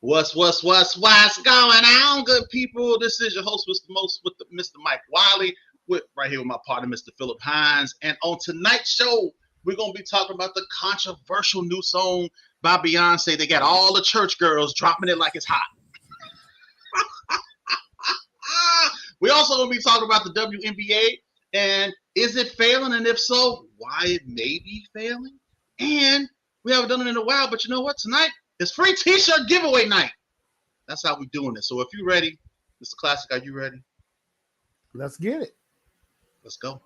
What's going on, good people? This is your host, Mr. Most, with Mr. Mike Wiley, with right here with my partner, Mr. Philip Hines. And on tonight's show, we're gonna be talking about the controversial new song by Beyonce. They got all the church girls dropping it like it's hot. We also gonna be talking about the WNBA and is it failing, and if so, why it may be failing. And we haven't done it in a while, but you know what? Tonight it's free T-shirt giveaway night. That's how we're doing it. So if you're ready, Mr. Classic, are you ready? Let's get it. Let's go.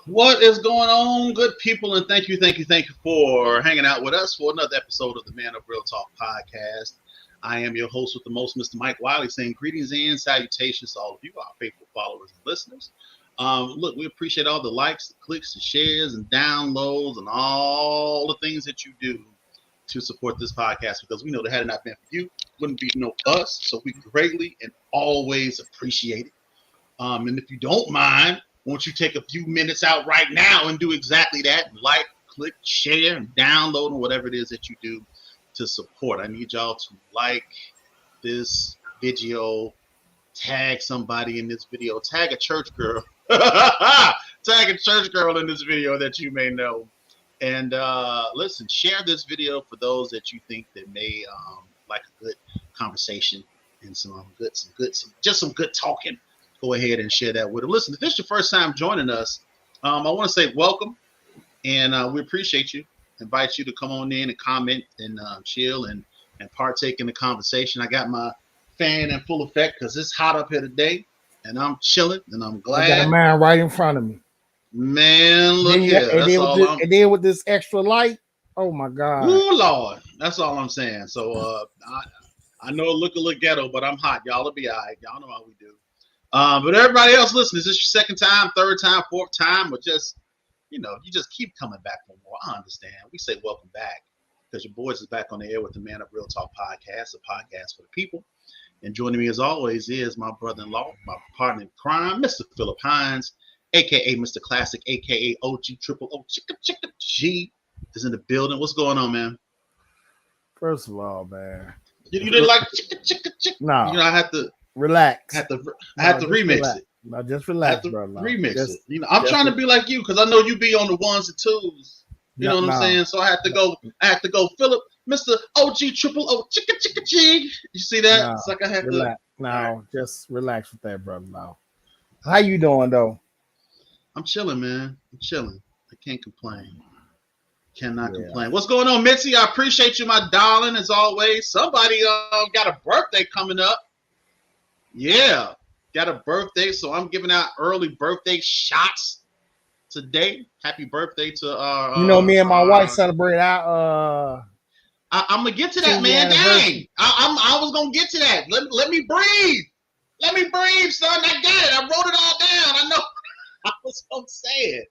What is going on, good people? And thank you for hanging out with us for another episode of the Manup Real Talk podcast. I am your host with the most, Mr. Mike Wiley, saying greetings and salutations to all of you, our faithful followers and listeners. Look, we appreciate all the likes, the clicks, the shares, and downloads, and all the things that you do to support this podcast, because we know that had it not been for you, wouldn't be no us. So we greatly and always appreciate it. And if you don't mind, won't you take a few minutes out right now and do exactly that? Like, click, share, and download, and whatever it is that you do to support. I need y'all to like this video, tag somebody in this video, tag a church girl, tag a church girl in this video that you may know. And listen, share this video for those that you think that may like a good conversation and some good talking. Go ahead and share that with them. Listen, if this is your first time joining us, I want to say welcome, and we appreciate you. Invite you to come on in and comment and chill and and partake in the conversation. I got my fan in full effect because it's hot up here today, and I'm chilling, and I'm glad. I got a man right in front of me. Man, look here. And then with this extra light, oh my God. Ooh, Lord. That's all I'm saying. So I know it look a little ghetto, but I'm hot. Y'all will be all right. Y'all know how we do. But everybody else listening, is this your second time, third time, fourth time, or just, you just keep coming back for more? I understand. We say welcome back because your boys is back on the air with the Man Up Real Talk podcast, a podcast for the people. And joining me as always is my brother-in-law, my partner in crime, Mr. Philip Hines, a.k.a. Mr. Classic, a.k.a. OG Triple O Chicka G is in the building. What's going on, man? First of all, man. You didn't like chicka? No. I have to relax. I have to remix relax. it. No, just relax, brother. No. Remix it. I'm trying to be like you because I know you be on the ones and twos. You know what I'm saying? So I have to go, Philip, Mr. OG Triple O Chicka G. You see that? No, it's like I have relax. To. No, just relax with that, brother. No. How you doing though? I'm chilling, man. I'm chilling. I can't complain. Cannot complain. What's going on, Mitzi? I appreciate you, my darling, as always. Somebody got a birthday coming up. Yeah, got a birthday, so I'm giving out early birthday shots today. Happy birthday to me and my wife celebrate our I'm gonna get to that, man. Dang, I was gonna get to that. Let me breathe. Let me breathe, son. I got it. I wrote it all down. I know. I was gonna say it.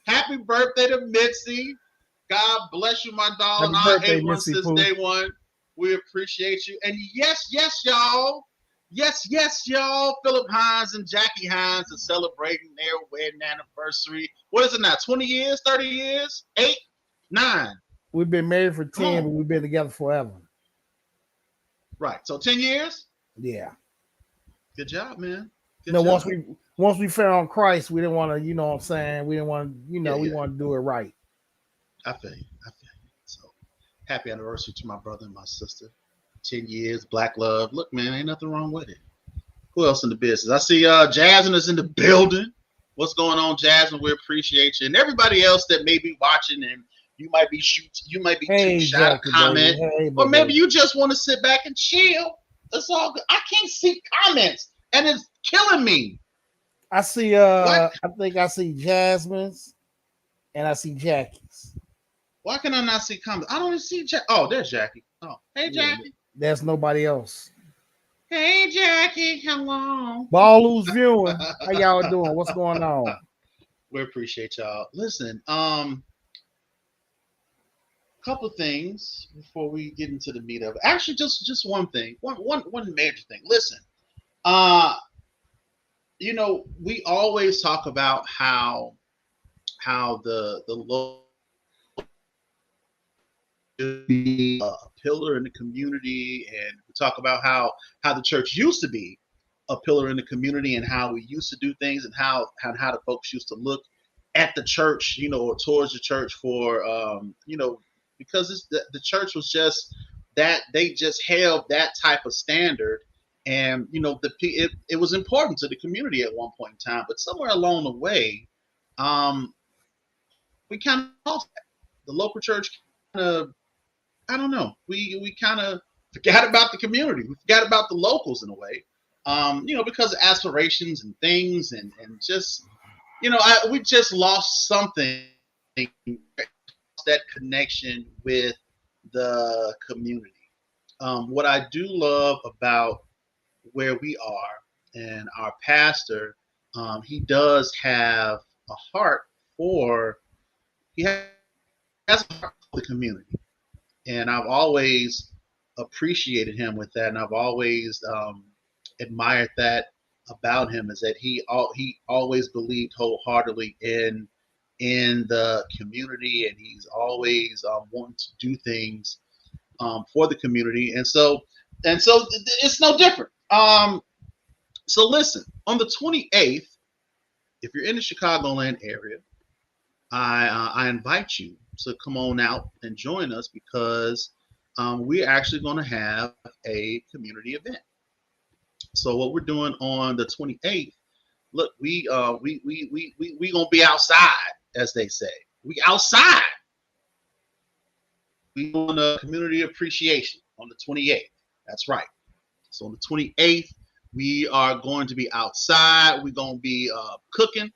Happy birthday to Mitzi. God bless you, my darling. I ain't one since day one. We appreciate you. And yes, y'all. Yes, y'all. Philip Hines and Jackie Hines are celebrating their wedding anniversary. What is it now? 20 years? 30 years? 8? 9? We've been married for 10, but we've been together forever. Right. So 10 years? Yeah. Good job, man. Once we found Christ, we didn't want to, you know what I'm saying? We didn't want to, we want to do it right. I feel you. So happy anniversary to my brother and my sister. 10 years, black love. Look, man, ain't nothing wrong with it. Who else in the business? I see Jasmine is in the building. What's going on, Jasmine? We appreciate you. And everybody else that may be watching, and you might be too shy to comment. Or maybe you just want to sit back and chill. That's all good. I can't see comments, and it's killing me. I see I think I see Jasmine's and I see Jackie's. Why can I not see comments? I don't even see Jackie. Oh, there's Jackie. Oh, hey, Jackie. There's nobody else. Hey, Jackie. Hello. Ball who's viewing. How y'all doing? What's going on? We appreciate y'all. Listen, couple things before we get into the meat of it. Actually, just one thing. One major thing. Listen, we always talk about how the local be a pillar in the community, and we talk about how the church used to be a pillar in the community, and how we used to do things, and how the folks used to look at the church, or towards the church for because the church was just that, they just held that type of standard, and it was important to the community at one point in time, but somewhere along the way, we kind of lost that. The local church kind of, I don't know. We kind of forgot about the community. We forgot about the locals in a way, because of aspirations and things, and just, we just lost something, that connection with the community. What I do love about where we are, and our pastor, he does have a heart for, he has a heart for the community. And I've always appreciated him with that, and I've always admired that about him, is that he always believed wholeheartedly in the community, and he's always wanting to do things for the community, and so it's no different. So listen, on the 28th, if you're in the Chicagoland area, I invite you to come on out and join us, because we're actually going to have a community event. So what we're doing on the 28th, look, we gonna be outside, as they say. We outside. We doing a community appreciation On the 28th. That's right. So on the 28th, we are going to be outside. We're going to be cooking.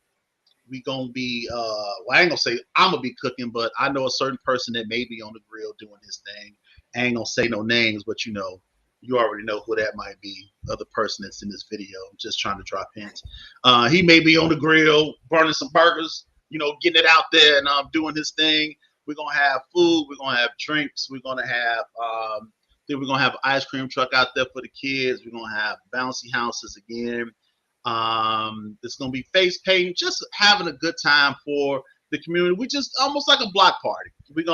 We're going to be, well, I ain't going to say I'm going to be cooking, but I know a certain person that may be on the grill doing his thing. I ain't going to say no names, but you already know who that might be, other person that's in this video. I'm just trying to drop hints. He may be on the grill, burning some burgers, getting it out there and doing his thing. We're going to have food. We're going to have drinks. We're going to have, then we're going to have an ice cream truck out there for the kids. We're going to have bouncy houses again. It's going to be face painting, just having a good time for the community. We just almost like a block party. We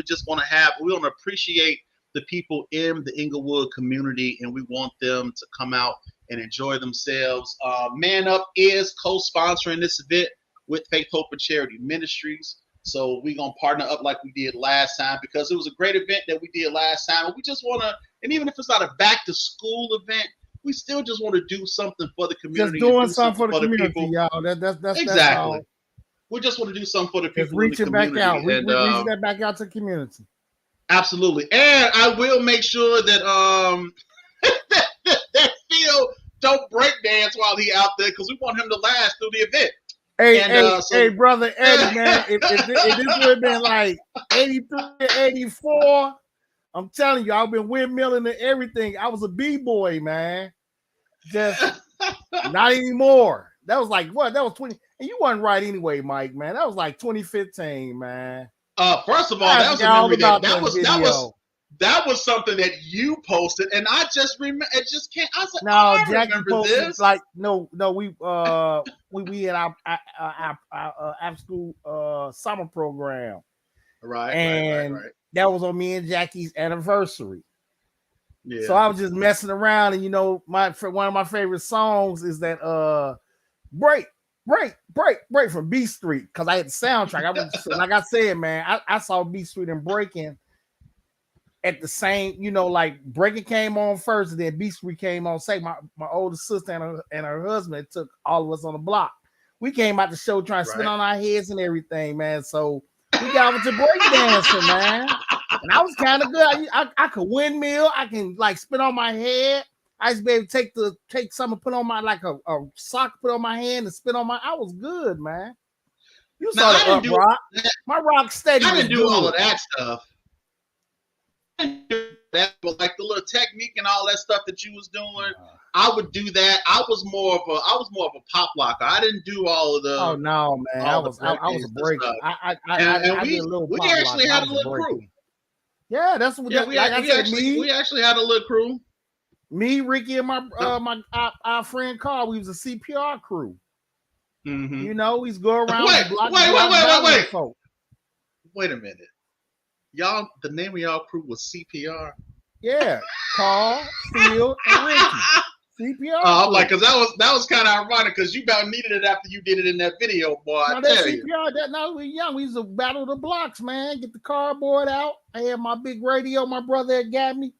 just want to appreciate the people in the Inglewood community, and we want them to come out and enjoy themselves. Manup is co-sponsoring this event with Faith, Hope, and Charity Ministries. So we're going to partner up like we did last time, because it was a great event that we did last time. We just want to, and even if it's not a back to school event, we still just want to do something for the community. Just doing something for the community, people. y'all. That's exactly. That's all. We just want to do something for the people. Just reach in the it back out. And, reach that back out to the community. Absolutely. And I will make sure that that Phil don't break dance while he out there, because we want him to last through the event. Hey, brother Eddie, man, if this would have been like 83, 84, I'm telling you, I've been windmilling and everything. I was a B-boy, man. Just not anymore. That was like, what? That was 20. And you wasn't right anyway, Mike, man. That was like 2015, man. First of all, that was a memory that was something that you posted, and I just remember. It just can't. I was like, I remember posted this. Like, no, we had our after school summer program, right? And right. That was on me and Jackie's anniversary. Yeah. So I was just messing around, and one of my favorite songs is that break from B Street, because I had the soundtrack. Like I said, man, I saw B Street and Breaking at the same, like Breaking came on first, and then B Street came on second. My older sister and her husband took all of us on the block. We came out the show trying to spin on our heads and everything, man. So we got into breakdancing, man. And I was kind of good. I could windmill. I can like spin on my head. I used to be able to take something, put on my like a sock, put on my hand, and spin on my. I was good, man. You saw the rock. My rock steady. I didn't do all of that stuff. That, but like the little technique and all that stuff that you was doing, I would do that. I was more of a pop locker. I didn't do all of the. Oh no, man! I was a breaker. I did a little. We actually had a little crew. Yeah, that's what. Yeah, we actually had a little crew. Me, Ricky, and our friend Carl. We was a CPR crew. Mm-hmm. He's go around. Wait. Wait a minute. Y'all, the name of y'all crew was CPR. Yeah, Carl, Phil, and Ricky. CPR. I'm like, because that was kind of ironic, because you about needed it after you did it in that video, boy. I tell you. That now we young. We used to battle the blocks, man. Get the cardboard out. I had my big radio. My brother had got me.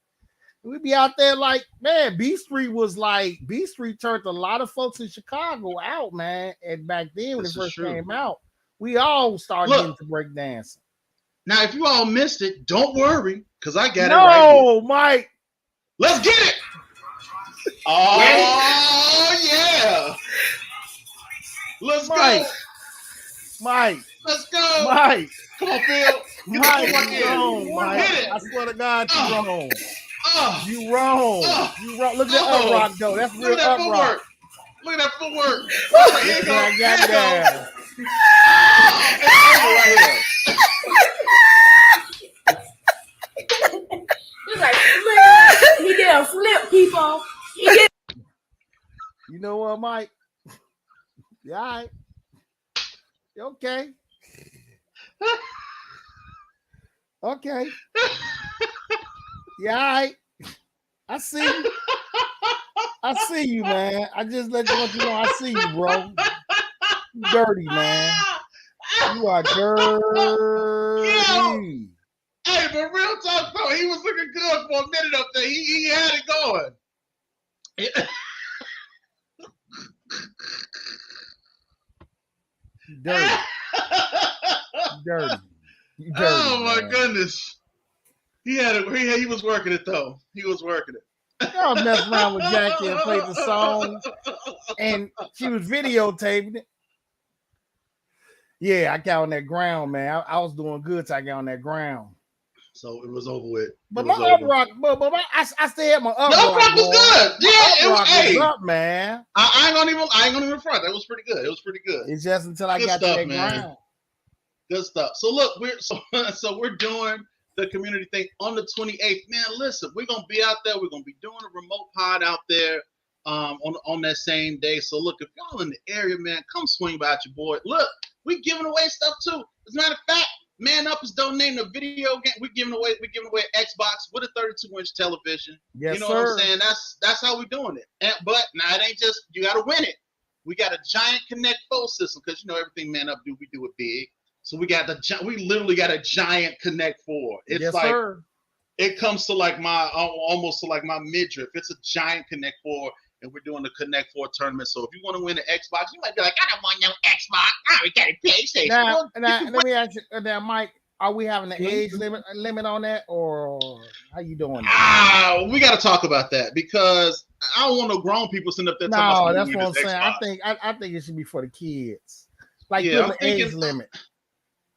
We'd be out there like, man. B Street turned a lot of folks in Chicago out, man. And back then when it first came out, we all started getting to break dancing. Now, if you all missed it, don't worry, because I got it right here. No, Mike. Let's get it. Oh, yeah. Let's go. Mike. Let's go. Mike. Come on, Phil. Mike, you wrong, Mike. I swear to God, you wrong. You wrong. You wrong. Look at that up rock, though. That's real up rock. Look at that footwork. Here you go. I got that. It's over right here. He's like, flip. He did a flip, people. He did. You know what, Mike? Yeah, all right. Okay. Okay. Yeah, all right. I see you. I see you, man. I just let you know I see you, bro. You dirty, man. You are dirty. Yeah. Hey, but real talk though, he was looking good for a minute up there. He had it going. Dirty. Dirty. Oh my goodness. He was working it though. He was working it. I was messing around with Jackie and played the song, and she was videotaping it. Yeah, I got on that ground, man. I was doing good till I got on that ground. So it was over with. But my up rock, I still had my up rock. The up rock was good. Yeah, it was up, man. I ain't gonna even front. That was pretty good. It was pretty good. It's just until I got to that ground. Good stuff. So look, we're doing the community thing on the 28th. Man, listen, we're gonna be out there. We're gonna be doing a remote pod out there on that same day. So look, if y'all in the area, man, come swing by your boy. Look, we giving away stuff too. As a matter of fact, Manup is donating a video game. We're giving away an Xbox with a 32-inch television. Yes, you know sir. what I'm saying? That's how we're doing it. But now it ain't just you got to win it. We got a giant Connect 4 system because you know everything Manup do, we do it big. So we literally got a giant Connect 4. It's yes, like sir. It comes to like almost to like my midriff. It's a giant Connect 4. And we're doing the Connect 4 tournament. So if you want to win an Xbox, you might be like, I don't want no Xbox. I already got a PlayStation. Now, let me ask you, now, Mike, are we having an age limit on that, or how you doing that? We got to talk about that because I don't want no grown people sitting up there talking about that's what I'm saying. Xbox. I think it should be for the kids. Like, yeah, the age limit.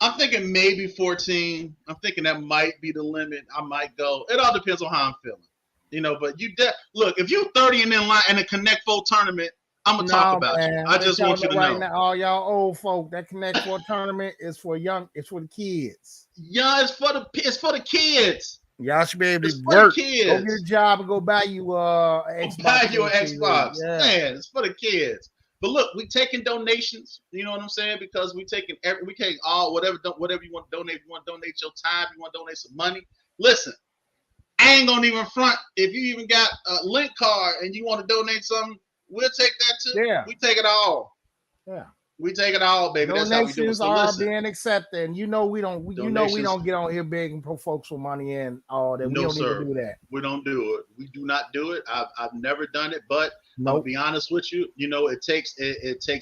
I'm thinking maybe 14. I'm thinking that might be the limit. I might go. It all depends on how I'm feeling. You know, but look, if you're 30 and in line in a Connect 4 tournament, I'm gonna talk about you. I just want you to know. Now, all y'all old folk, that Connect 4 tournament is for it's for the kids. Yeah, it's for the kids. Y'all should be able to work. Go get a job and go buy you an Xbox. Buy you an Xbox. Yeah. Man, it's for the kids. But look, we taking donations. You know what I'm saying? Because we taking whatever you want to donate. If you want to donate your time, you want to donate some money. Listen. I ain't gonna even front. If you even got a link card and you want to donate something, we'll take that too. Yeah. We take it all. Yeah. We take it all, baby. Donations are being accepted. And you know we don't get on here begging for folks for money and all that. We don't need to do that. We don't do it. We do not do it. I've never done it, but I'll be honest with you. You know, it takes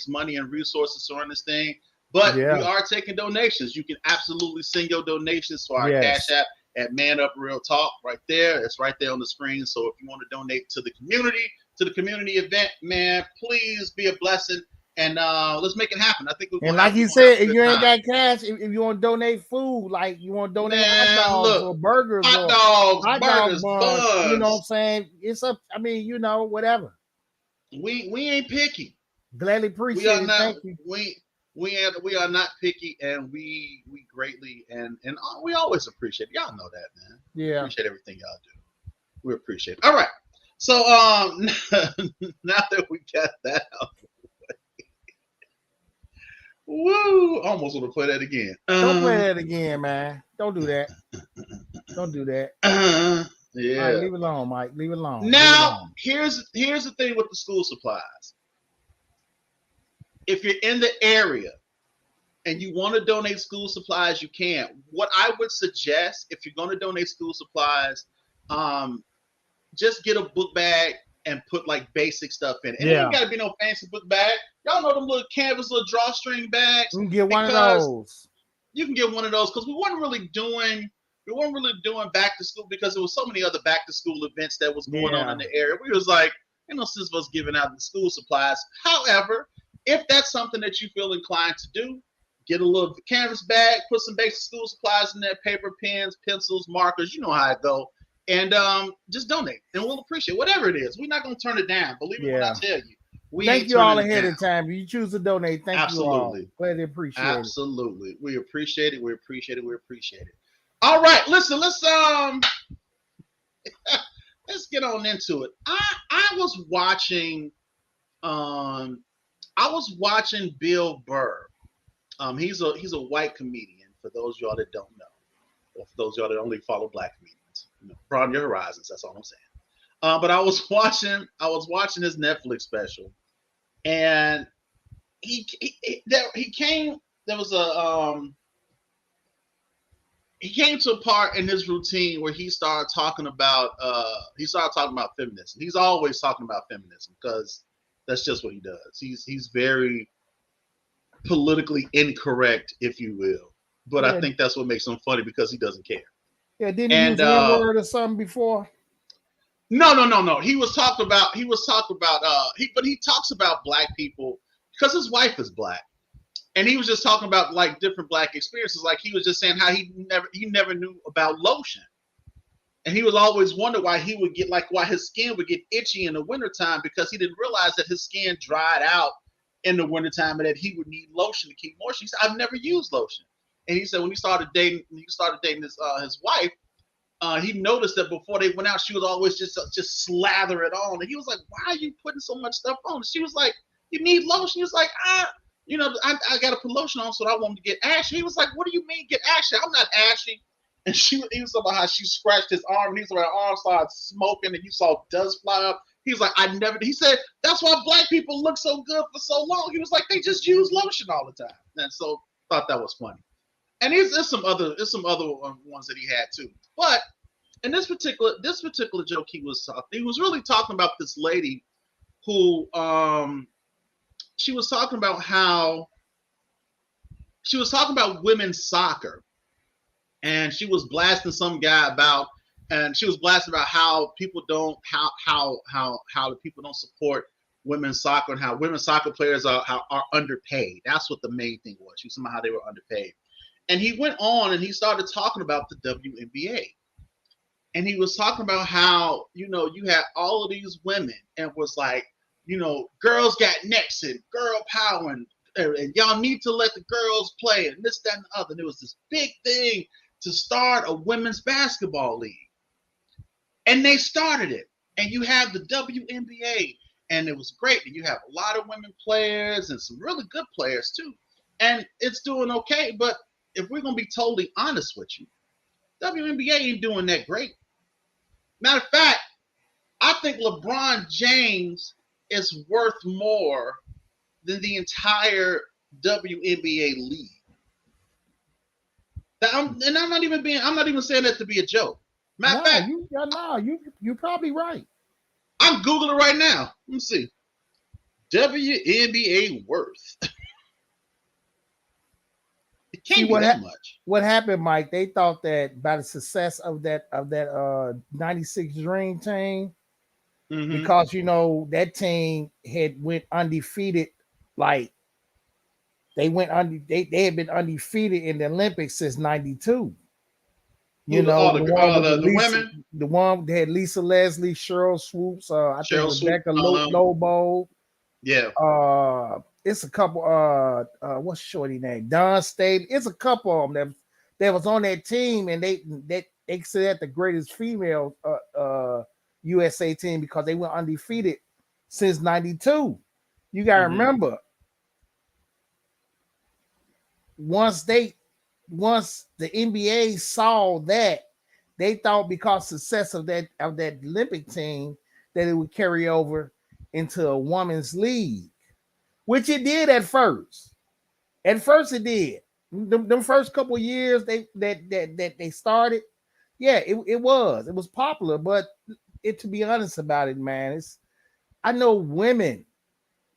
money and resources to run this thing. But we are taking donations. You can absolutely send your donations to our Cash App at Manup Real Talk right there. It's right there on the screen. So if you want to donate to the community event, man, please be a blessing and let's make it happen. I think like you said, if you ain't got cash, if you want to donate food, like you want to donate hot dogs or burgers, burgers, buns. You know what I'm saying? It's up. I mean, you know, whatever. We ain't picky. Gladly appreciate it. Thank you. We are not picky, and we greatly and we always appreciate it. Y'all know that, man. Yeah, appreciate everything y'all do. We appreciate it. All right. So now that we got that out of the way, woo! Almost want to play that again. Don't play that again, man. Don't do that. Don't do that. Yeah. All right, leave it alone, Mike. Leave it alone. Now, here's the thing with the school supplies. If you're in the area and you want to donate school supplies, you can. What I would suggest, if you're going to donate school supplies, just get a book bag and put like basic stuff in it. And it ain't got to be no fancy book bag. Y'all know them little canvas, little drawstring bags. You can get one of those. You can get one of those because we weren't really doing back to school because there was so many other back to school events that was going on in the area. We was like, since us giving out the school supplies. However, if that's something that you feel inclined to do, get a little canvas bag, put some basic school supplies in there, paper, pens, pencils, markers, you know how it go, and just donate, and we'll appreciate whatever it is. We're not going to turn it down. Believe me when I tell you. Thank you all ahead of time. If you choose to donate, thank you all. Glad to appreciate it. Absolutely. We appreciate it. We appreciate it. We appreciate it. All right, listen, let's get on into it. I was watching Bill Burr. He's a white comedian, for those of y'all that don't know, or for those of y'all that only follow black comedians. Broaden your horizons, that's all I'm saying. But I was watching his Netflix special, and he came to a part in his routine where he started talking about feminism. He's always talking about feminism because that's just what he does. He's very politically incorrect, if you will. But I think that's what makes him funny because he doesn't care. Yeah, didn't he And use one word or something before? no. He was talking about but he talks about black people because his wife is black. And he was just talking about like different black experiences. Like he was just saying how he never knew about lotion. And he was always wonder why he would get why his skin would get itchy in the wintertime because he didn't realize that his skin dried out in the wintertime and that he would need lotion to keep moisture. He said, I've never used lotion. And he said when he started dating his wife, he noticed that before they went out, she was always just slather it on. And he was like, why are you putting so much stuff on? She was like, you need lotion. He was like, I got to put lotion on so I want to get ashy. He was like, what do you mean get ashy? I'm not ashy. And he was talking about how she scratched his arm, and he was like, her arm started smoking, and you saw dust fly up. He was like, he said, that's why black people look so good for so long. He was like, they just use lotion all the time. And so thought that was funny. And there's some other ones that he had too. But in this particular joke he was really talking about this lady who she was talking about women's soccer. And she was blasting some guy about how people don't the people don't support women's soccer and how women's soccer players are underpaid. That's what the main thing was. She was somehow they were underpaid. And he went on and he started talking about the WNBA. And he was talking about how, you had all of these women and was like, girls got necks and girl power and y'all need to let the girls play and this, that, and the other. And it was this big thing to start a women's basketball league. And they started it. And you have the WNBA. And it was great. And you have a lot of women players and some really good players too. And it's doing okay. But if we're going to be totally honest with you, WNBA ain't doing that great. Matter of fact, I think LeBron James is worth more than the entire WNBA league. I'm not even saying that to be a joke. Matter of fact, you're probably right. I'm Googling it right now. Let me see. WNBA worth. It can't be that much. What happened, Mike? They thought that by the success of that 96 Dream team, because that team had went undefeated, like they had been undefeated in the Olympics since '92. The women, the one they had Lisa Leslie, Cheryl Swoops, I think Rebecca Lobo. Yeah. It's a couple. What's shorty name? Don Staley. It's a couple of them that was on that team, and they said the greatest female USA team because they went undefeated since '92. You gotta remember, once the NBA saw that, they thought because success of that Olympic team that it would carry over into a women's league, which it did at first. At first, it did. Them first couple of years they started, yeah, it was popular. But to be honest about it, man, I know women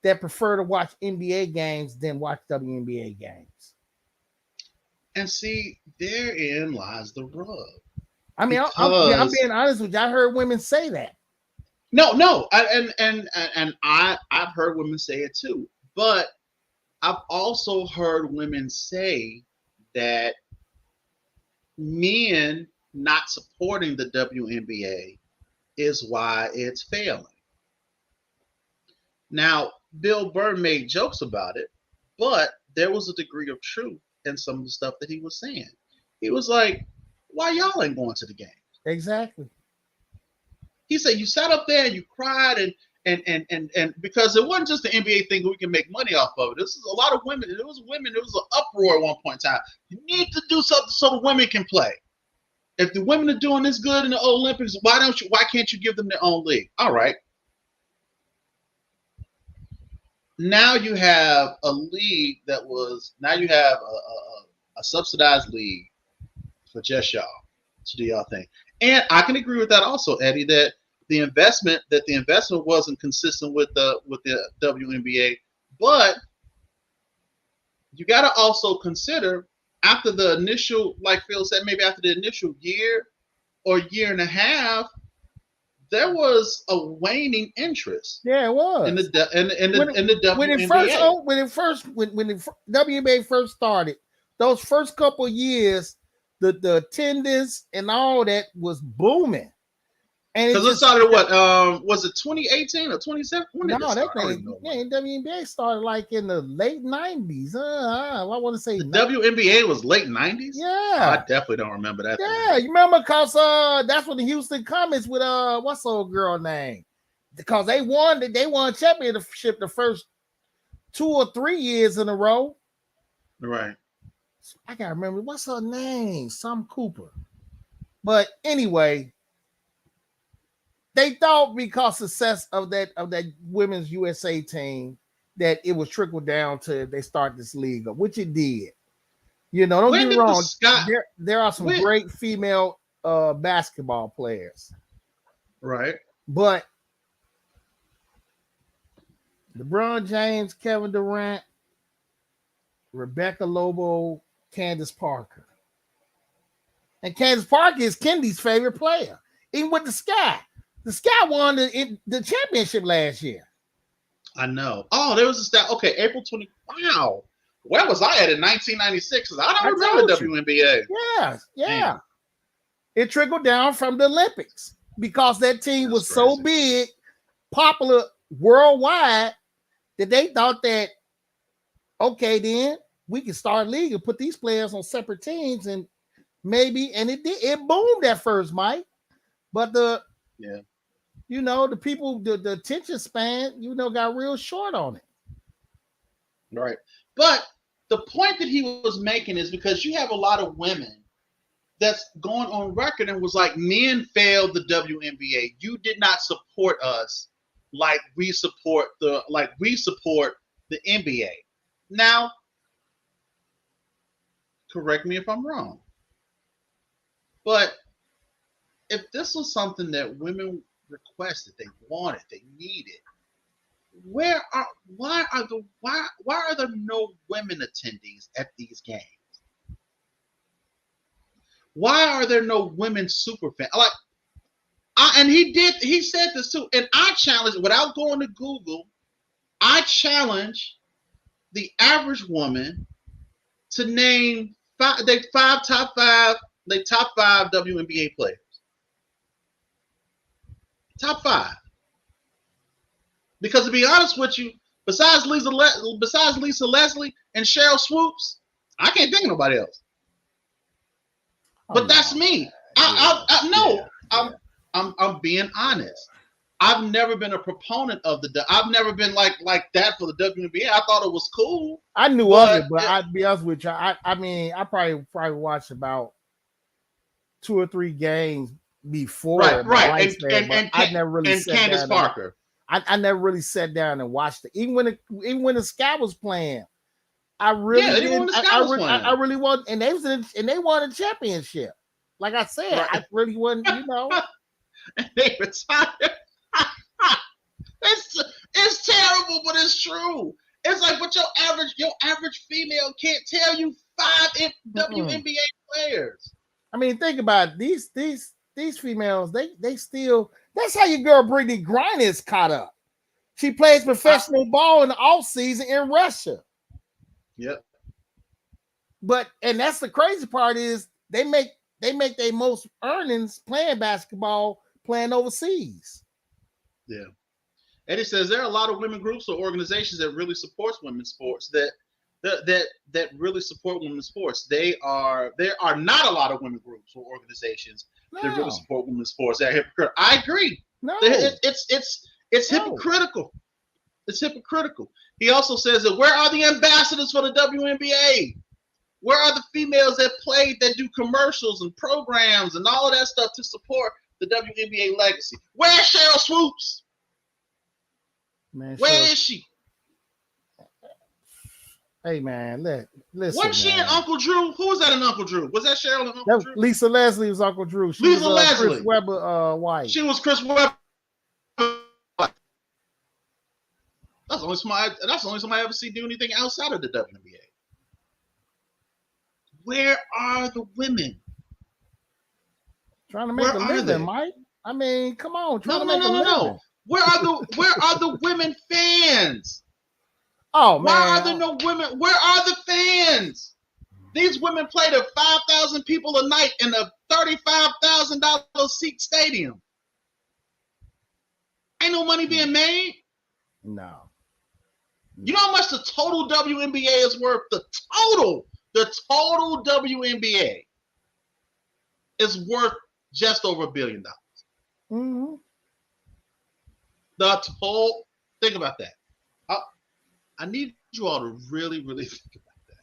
that prefer to watch NBA games than watch WNBA games. And see, therein lies the rub. I mean, I'm being honest with you. I heard women say that. No, I've heard women say it too. But I've also heard women say that men not supporting the WNBA is why it's failing. Now, Bill Burr made jokes about it, but there was a degree of truth in some of the stuff that he was saying. He was like, why y'all ain't going to the game? Exactly. He said, you sat up there and you cried and because it wasn't just the NBA thing we can make money off of it. This is a lot of women. There was an uproar at one point in time. You need to do something so the women can play. If the women are doing this good in the Olympics, why can't you give them their own league? All right. Now you have a league you have a subsidized league for just y'all to do y'all thing. And I can agree with that also, Eddie, that the investment wasn't consistent with the WNBA, but you got to also consider after the initial, like Phil said, maybe after the initial year or year and a half, there was a waning interest. Yeah, it was in the WNBA. When the WNBA first started, those first couple of years, the attendance and all that was booming. And because it started what? Was it 2018 or 2017? No, that thing. Yeah, WNBA started like in the late 90s. I want to say the WNBA was late 90s. Yeah, I definitely don't remember that. Yeah, you remember because that's when the Houston Comets with what's the old girl name? Because they won championship the first 2 or 3 years in a row. Right. I can't remember what's her name. Some Cooper. But anyway, they thought because success of that women's USA team that it was trickled down to they start this league up, which it did. You know, don't get me wrong. There are some great female basketball players. Right. But LeBron James, Kevin Durant, Rebecca Lobo, Candace Parker. And Candace Parker is Kendi's favorite player. Even with the Sky. The Sky won the championship last year. I know. Oh, there was a stat. Okay, April 20. Wow. Where was I at in 1996? I don't remember WNBA. Yeah. Damn. It trickled down from the Olympics because that team was so big, popular worldwide, that they thought that, okay, then we can start a league and put these players on separate teams and it boomed at first, Mike. But the people, the attention span, got real short on it. Right. But the point that he was making is because you have a lot of women that's going on record and was like, men failed the WNBA. You did not support us like we support the NBA. Now, correct me if I'm wrong, but if this was something that women requested, they wanted, they needed, why are there no women attendees at these games? Why are there no women super fans? He said this too, and I challenge, without going to Google, I challenge the average woman to name top five WNBA players. Top 5. Because to be honest with you, besides Lisa Leslie and Cheryl Swoops, I can't think of nobody else. But that's me. I'm being honest. I've never been a proponent of I've never been like that for the WNBA. I thought it was cool. I knew of it, but I'd be honest with you. I probably watched about 2 or 3 games before. Right. And I never really and Candace Parker. I never really sat down and watched it. Even when the Sky was playing, I really didn't. I really wasn't, and they won a championship. Like I said, right. I really wasn't. And they retired. It's terrible, but it's true. It's like, but your average female can't tell you 5 WNBA players. I mean, think about it. These females, they still. That's how your girl Brittany Griner is caught up. She plays professional ball in the off season in Russia. Yep. And that's the crazy part is they make their most earnings playing basketball playing overseas. Yeah. Eddie says there are a lot of women groups or organizations that really supports women's sports that really support women's sports. There are not a lot of women groups or organizations that really support women's sports. They're hypocritical. I agree. No. It's hypocritical. It's hypocritical. He also says that where are the ambassadors for the WNBA? Where are the females that do commercials and programs and all of that stuff to support the WNBA legacy? Where's Cheryl Swoops? Man, where is she? Hey man, listen. Wasn't she and Uncle Drew? Who was that in Uncle Drew? Was that Cheryl and Uncle Drew? Lisa Leslie was Uncle Drew. She Lisa was, Leslie. Chris Webber wife. She was Chris Webber. That's the only somebody I ever see do anything outside of the WNBA. where are the women? Trying to make Where a are living, they? Mike. I mean, come on, trying No, to no, make no, a no, living. no. Where are the women fans? Oh Why man, are there no women? Where are the fans? These women play to 5,000 people a night in a $35,000 seat stadium. Ain't no money being made. no. You know how much the total WNBA is worth? The total WNBA is worth just over $1 billion. Mm-hmm. The total, think about that. I need you all to really, really think about that.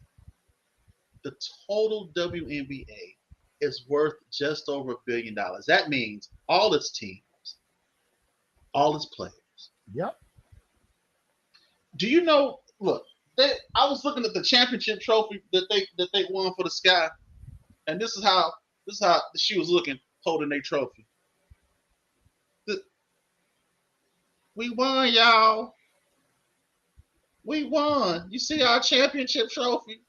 The total WNBA is worth just over $1 billion. That means all its teams, all its players. Yep. Do you know? Look, I was looking at the championship trophy that they won for the Sky, and this is how she was looking holding their trophy. We won, y'all. We won. You see our championship trophy?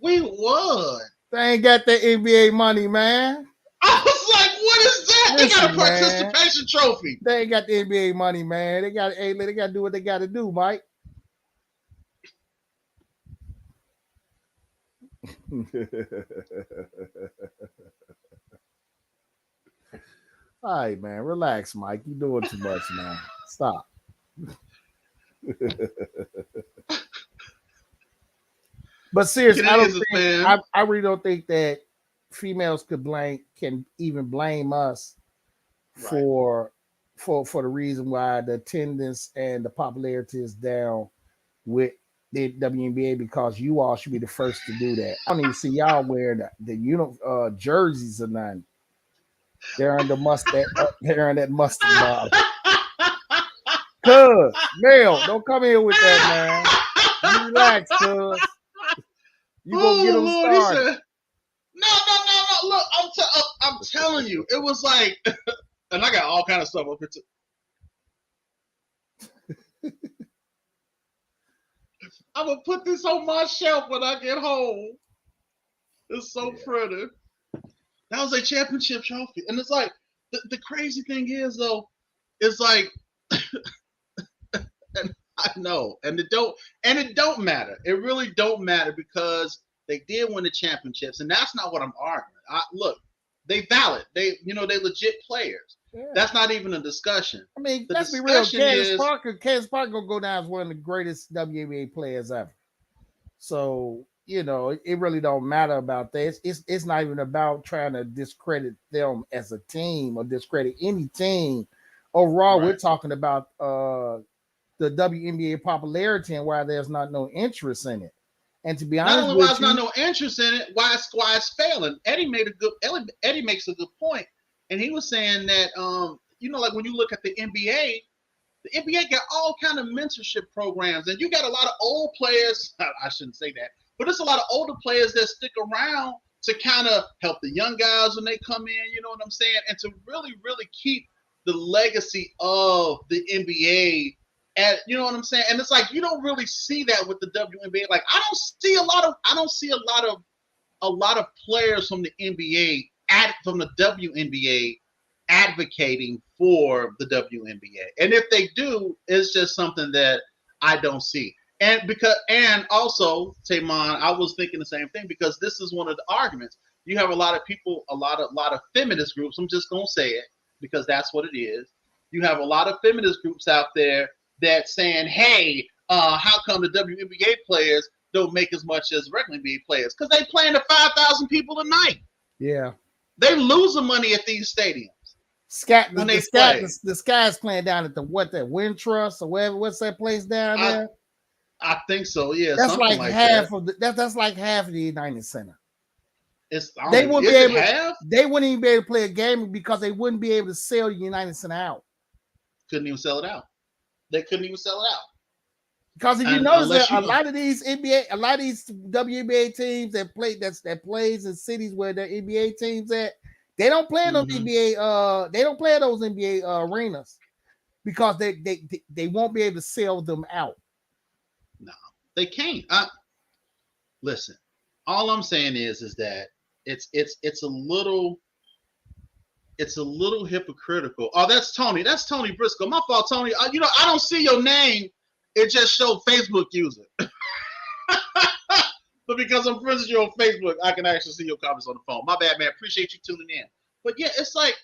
We won. They ain't got that NBA money, man. I was like, what is that? They got a Listen, man. participation trophy. They ain't got the NBA money, man. They got to do what they got to do, Mike. All right, man. Relax, Mike. You doing too much, man. Stop. But seriously, I really don't think that females can even blame us for the reason why the attendance and the popularity is down with the WNBA, because you all should be the first to do that. I don't even see y'all wearing the jerseys or nothing. They're on the mustard. They're on that mustard bottle. Cuz, Mel, don't come here with that, man. You relax, cuz. You gonna get them started. No. Look, I'm telling you, it was like, and I got all kind of stuff up here too. I'm gonna put this on my shelf when I get home. It's so pretty. That was a championship trophy, and it's like the crazy thing is though, it's like, and I know, and it don't matter. It really don't matter because they did win the championships, and that's not what I'm arguing. Look, they valid. They legit players. Yeah. That's not even a discussion. I mean, let's be real. Candace Parker gonna go down as one of the greatest WNBA players ever. So it really don't matter about that. It's not even about trying to discredit them as a team or discredit any team. Overall, we're talking about the WNBA popularity and why there's no interest in it. And to be honest, not only why there's not no interest in it, why it's failing. Eddie makes a good point, and he was saying that like when you look at the NBA got all kind of mentorship programs, and you got a lot of old players. I shouldn't say that, but there's a lot of older players that stick around to kind of help the young guys when they come in. You know what I'm saying? And to really, really keep the legacy of the NBA. And you know what I'm saying? And it's like you don't really see that with the WNBA. Like I don't see a lot of players from the NBA from the WNBA advocating for the WNBA. And if they do, it's just something that I don't see. And also, Taymon, I was thinking the same thing, because this is one of the arguments. You have a lot of people, a lot of feminist groups. I'm just gonna say it because that's what it is. You have a lot of feminist groups out there that's saying, hey, how come the WNBA players don't make as much as regular NBA players? Because they playing to 5,000 people a night. Yeah. They losing money at these stadiums. The Sky's playing down at the Wintrust or whatever. What's that place down there? I think so. Yeah, that's like half of that's like half of the United Center. They wouldn't even be able to play a game because they wouldn't be able to sell the United Center out. Couldn't even sell it out. They couldn't even sell it out. Because if you notice that a lot of these WNBA teams that plays in cities where their NBA teams at, they don't play those NBA. They don't play those NBA arenas because they won't be able to sell them out. No, they can't. Listen, all I'm saying is that it's a little hypocritical. Oh, that's Tony. That's Tony Briscoe. My fault, Tony. You know, I don't see your name. It just showed Facebook user. But because I'm friends with you on Facebook, I can actually see your comments on the phone. My bad, man. Appreciate you tuning in. But yeah, it's like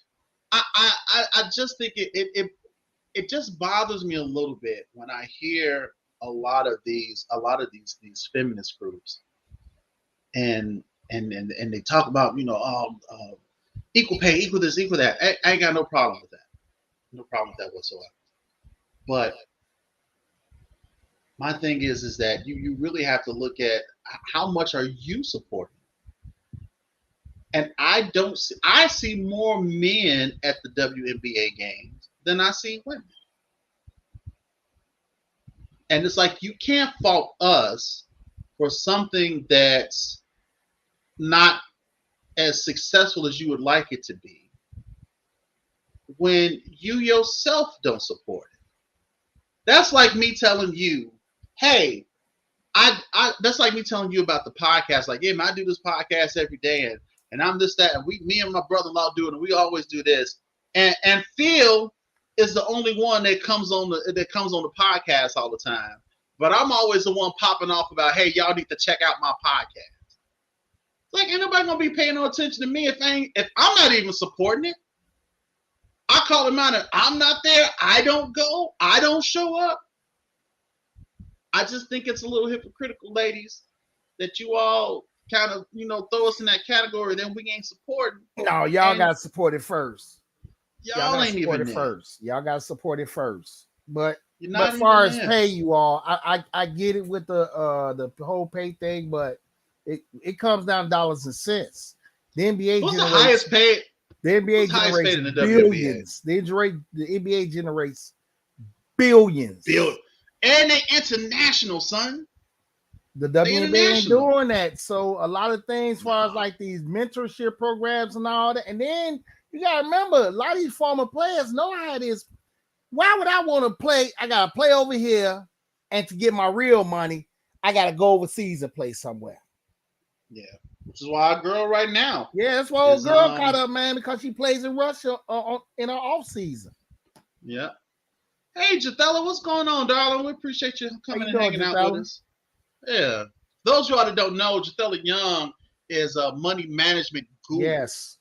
I just think it just bothers me a little bit when I hear a lot of these feminist groups and they talk about, you know, equal pay, equal this, equal that. I ain't got no problem with that. No problem with that whatsoever. But my thing is that you really have to look at how much are you supporting. And I see more men at the WNBA games than I see women. And it's like you can't fault us for something that's not as successful as you would like it to be when you yourself don't support it. That's like me telling you, hey, that's like me telling you about the podcast. Like, yeah, man, I do this podcast every day, and I'm this, that, and me and my brother-in-law do it, and we always do this. And Phil is the only one that comes on the podcast all the time. But I'm always the one popping off about, hey, y'all need to check out my podcast. Like, ain't nobody gonna be paying no attention to me if I'm not even supporting it. I call them out and I'm not there. I don't go. I don't show up. I just think it's a little hypocritical, ladies, that you all kind of, you know, throw us in that category. Then we ain't supporting. No, y'all got to support it first. Y'all ain't even there. First. Y'all got to support it first. But as far as pay, you all, I get it with the whole pay thing, but it comes down to dollars and cents. The NBA what's the highest paid? The NBA generates billions. The NBA generates billions. And they international, son. The WNBA ain't doing that. So a lot of things as far as like these mentorship programs and all that. And then you got to remember, a lot of these former players know how it is. Why would I want to play? I got to play over here, and to get my real money, I got to go overseas and play somewhere. Yeah. Which is why our girl right now. Yeah, that's why old girl caught up, man, because she plays in Russia in her off season. Yeah. Hey, Jatella, what's going on, darling? We appreciate you coming and hanging out with us. Yeah. Those of y'all that don't know, Jatella Young is a money management guru. Yes.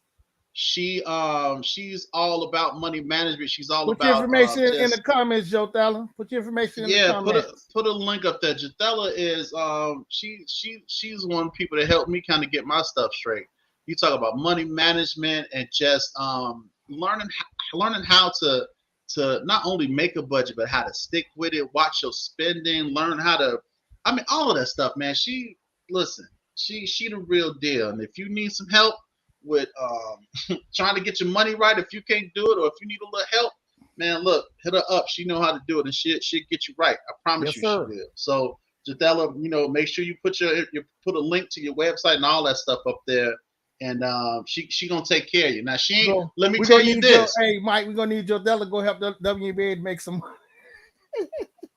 She's all about money management. She's all Put about your information in the comments, Jatella. Put your information in the comments. Put a link up there. Jatella is she's one of the people that helped me kind of get my stuff straight. You talk about money management and just learning how to not only make a budget, but how to stick with it, watch your spending, learn how to, all of that stuff, man. She the real deal. And if you need some help with trying to get your money right, if you can't do it, or if you need a little help, man, look, hit her up. She know how to do it, and she'll get you right. I promise you, sir. She will. So, Jatella, make sure you put put a link to your website and all that stuff up there. And she gonna take care of you. Now she ain't. Let me tell you this. Hey, Mike, we're gonna need Jodella to go help the WNBA to make some.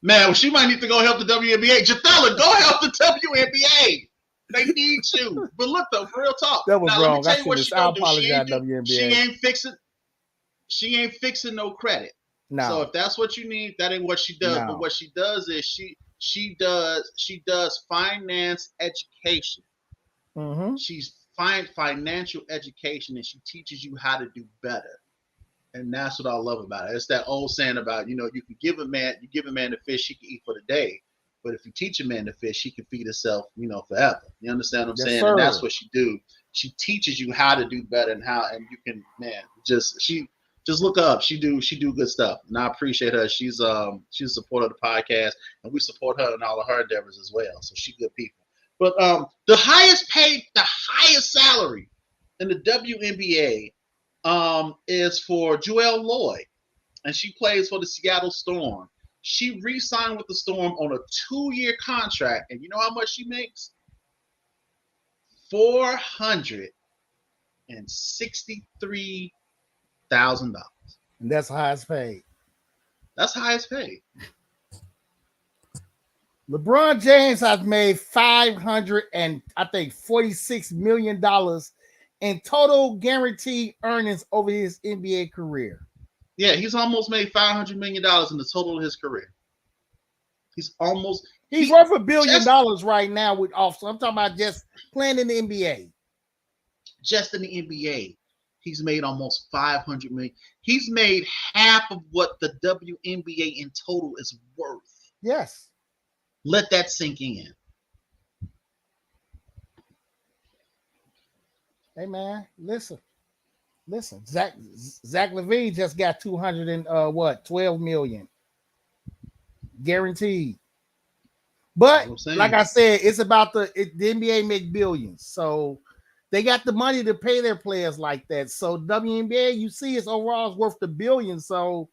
Man, she might need to go help the WNBA. Jatella, go help the WNBA. They need you. But look, though, for real talk. That was now, wrong. Let me tell you what she gonna do. WNBA. She ain't fixing no credit. No. So if that's what you need, that ain't what she does. No. But what she does is she does finance education. Mm-hmm. She's financial education, and she teaches you how to do better. And that's what I love about it. It's that old saying about, you can give a man the fish he can eat for the day, but if you teach a man to fish, he can feed himself, forever. You understand what I'm saying? Sir. And that's what she do. She teaches you how to do better and you can, just look her up. She do good stuff, and I appreciate her. She's a supporter of the podcast, and we support her in all of her endeavors as well. So she's good people. But the highest salary in the WNBA is for Joelle Lloyd, and she plays for the Seattle Storm. She re-signed with the Storm on a 2-year contract, and you know how much she makes? $463,000. And that's highest paid. That's highest paid. LeBron James has made $546 million in total guaranteed earnings over his NBA career. Yeah, he's almost made $500 million in the total of his career. He's worth $1 billion right now with off. So I'm talking about just playing in the NBA. Just in the NBA, he's made almost $500 million. He's made half of what the WNBA in total is worth. Yes. Let that sink in. Hey man, listen. Zach LaVine just got 12 million guaranteed. But like I said, it's about the NBA make billions, so they got the money to pay their players like that. So WNBA, you see, it's overall is worth $1 billion. So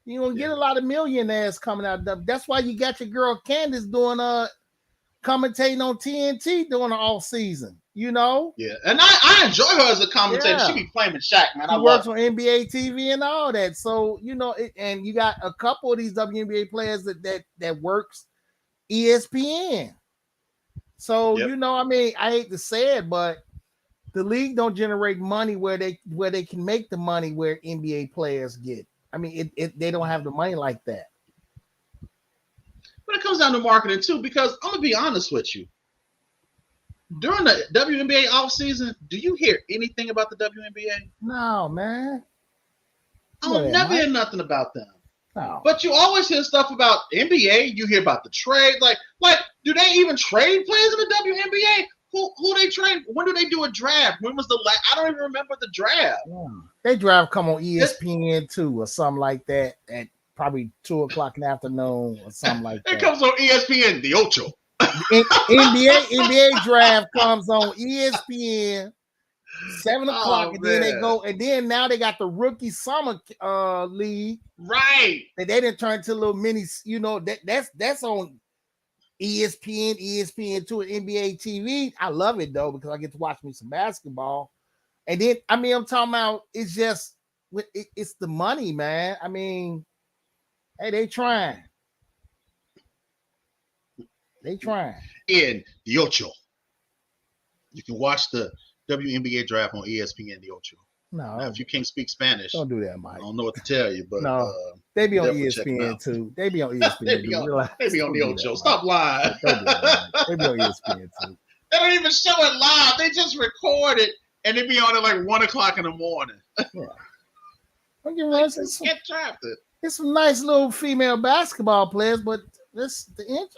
you're gonna get a lot of millionaires coming out. That's why you got your girl Candace doing commentating on TNT during the off season. You know? Yeah, and I enjoy her as a commentator. She be playing Shaq, man. She works on NBA TV and all that. So you know, and you got a couple of these WNBA players that works ESPN. So you know, I mean, I hate to say it, but the league don't generate money where they can make the money where NBA players get. I mean, they don't have the money like that. But it comes down to marketing too, because I'm gonna be honest with you. During the WNBA offseason, do you hear anything about the WNBA? No, man. I don't never hear nothing about them. No. But you always hear stuff about NBA. You hear about the trade. Like, do they even trade players in the WNBA? Who they trade? When do they do a draft? When was the last? I don't even remember the draft. Yeah. They draft come on ESPN too or something like that at probably 2:00 in the afternoon or something like that. It comes on ESPN, the Ocho. NBA draft comes on ESPN 7:00, and then they go, and then now they got the rookie summer league, right? That they didn't turn to a little mini, you know, that's on ESPN2, and NBA TV. I love it though because I get to watch me some basketball, and then I mean I'm talking about it's just it's the money, man. I mean, hey, they trying. They trying. In the Ocho. You can watch the WNBA draft on ESPN, the Ocho. No. Now, if you can't speak Spanish, don't do that, Mike. I don't know what to tell you, but no, they be on ESPN too. They be on ESPN. they be on the Ocho. Stop lying. They be on ESPN too. They don't even show it live. They just record it and they be on it like 1:00 in the morning. Yeah. Don't get me get drafted. It's some nice little female basketball players, but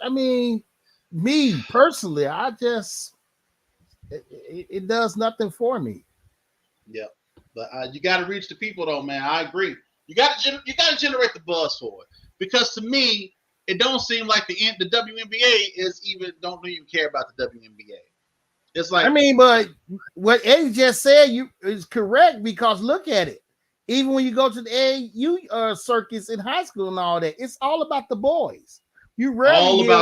I mean, me personally, I just it does nothing for me. Yeah, but you got to reach the people, though, man. I agree. You got to generate the buzz for it, because to me, it don't seem like the WNBA don't even care about the WNBA. It's like, I mean, but what Eddie just said is correct, because look at it. Even when you go to the AAU circuits in high school and all that, it's all about the boys. You rarely hear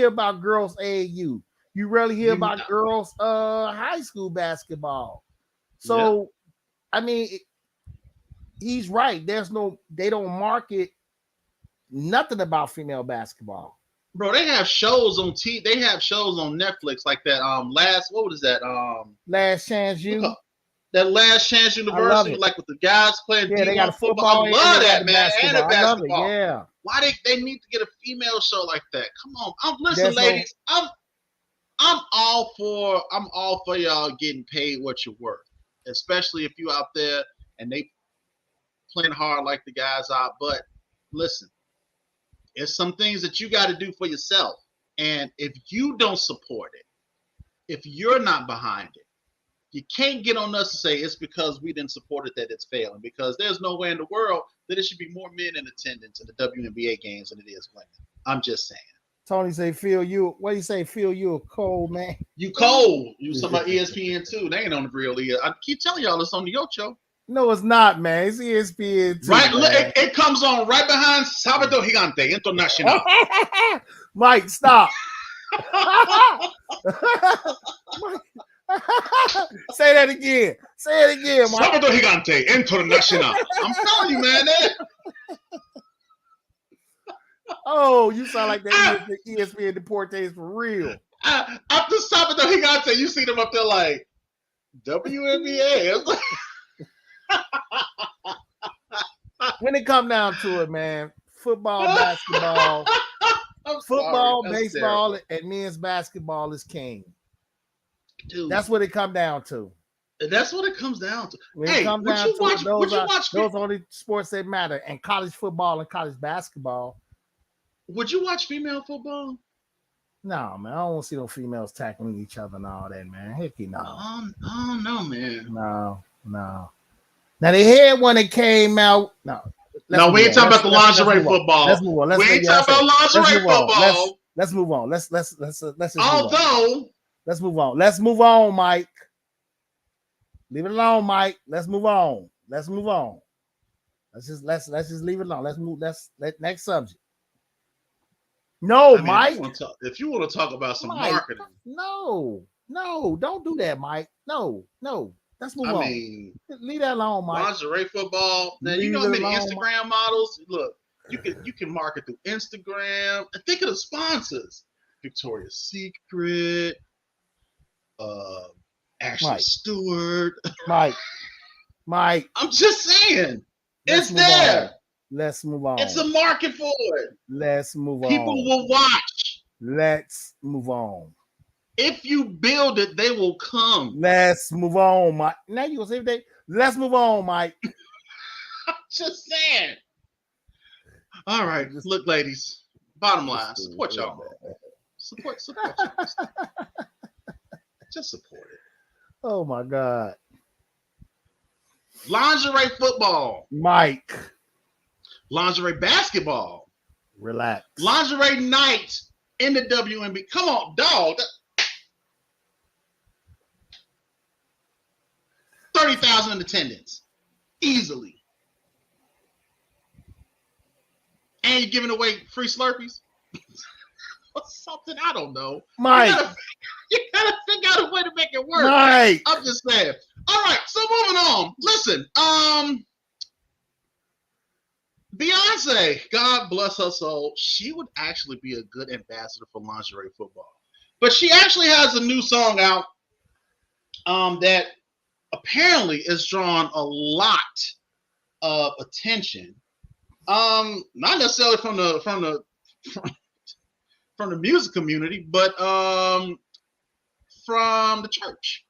about girls AAU. You rarely hear about girls high school basketball. So, I mean, he's right. They don't market nothing about female basketball. Bro, they have shows on They have shows on Netflix like that. Last Chance U. That Last Chance University, like with the guys playing. Yeah, they got a football. I love that, man. And a basketball. I love it, yeah. Why they need to get a female show like that? Come on, listen, ladies. I'm all for y'all getting paid what you're worth, especially if you out there and they playing hard like the guys are. But listen, it's some things that you got to do for yourself, and if you don't support it, if you're not behind it, you can't get on us to say it's because we didn't support it that it's failing, because there's no way in the world that it should be more men in attendance at the WNBA games than it is women. I'm just saying. Tony say, what do you say? Feel you a cold man? You cold. You talking about ESPN too. They ain't on the real ESPN. I keep telling y'all it's on the Ocho. No, it's not, man. It's ESPN too. Right, look, it comes on right behind Salvador Gigante International. Mike, stop. Say that again. Say it again, Mike. Salvador Gigante International. I'm telling you, man. Oh, you sound like that ESPN Deportes for real. I'm just stopping though. He got to you see them up there like WNBA. When it come down to it, man, football, basketball, baseball, and men's basketball is king. Dude, that's what it come down to. That's what it comes down to. When it comes down to it, those are only sports that matter, and college football and college basketball. Would you watch female football? No, man, I don't want to see no females tackling each other and all that, man. Heck, no. Oh no, man. No. Now they had one that came out. No, we ain't talking about the lingerie football. Let's move on. We ain't talking about lingerie football. Let's move on. Let's just let's move on. Let's move on, Mike. Leave it alone, Mike. Let's move on. Let's just leave it alone. Let's move. Next subject. No, Mike. If you want to talk about some Mike, marketing, no, don't do that, Mike. No. Let's move on. Leave that alone, Mike. Lingerie football. Now you know how many Instagram models. Look, you can market through Instagram. And think of the sponsors: Victoria's Secret, Ashley Stewart. Mike. I'm just saying, it's there. Let's move on. It's a market for it. Let's move on. People will watch. Let's move on. If you build it, they will come. Let's move on, Mike. Now you gonna say let's move on, Mike. I'm just saying. All right, look, ladies. Bottom line, support y'all. Support y'all. Just support it. Oh my God. Lingerie football. Mike. Lingerie basketball. Relax. Lingerie night in the WNBA. Come on, dog. 30,000 in attendance. Easily. And you're giving away free Slurpees? Or something, I don't know. Mike. You gotta figure out a way to make it work. Mike. I'm just saying. All right, so moving on. Listen, Beyonce, God bless her soul, she would actually be a good ambassador for lingerie football. But she actually has a new song out that apparently is drawn a lot of attention. Not necessarily from the music community, but from the church.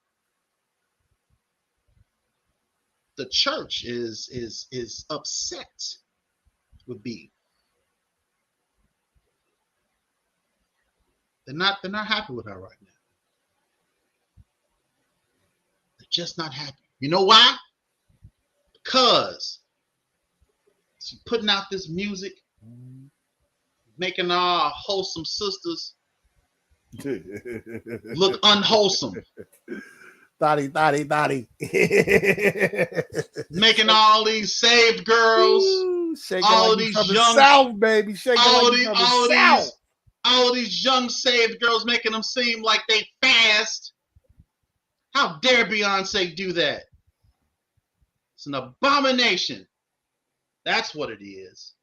The church is upset with B. They're not happy with her right now. They're just not happy. You know why? Because she's putting out this music, making our wholesome sisters look unwholesome. Thotty. Making all these saved girls, all of these young South, baby, all of these young saved girls, making them seem like they fast. How dare Beyonce do that? It's an abomination. That's what it is.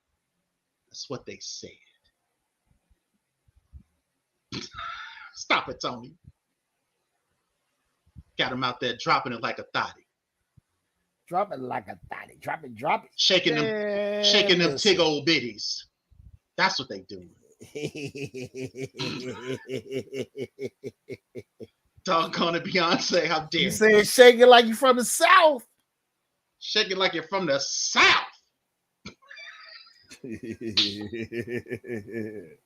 That's what they said. Stop it, Tony. Got him out there dropping it like a thotty. Drop it like a thotty. Drop it. Shaking them tig old bitties. That's what they do. Doggone it, Beyonce. How dare you? Saying shake it like you from the South. Shake it like you're from the South.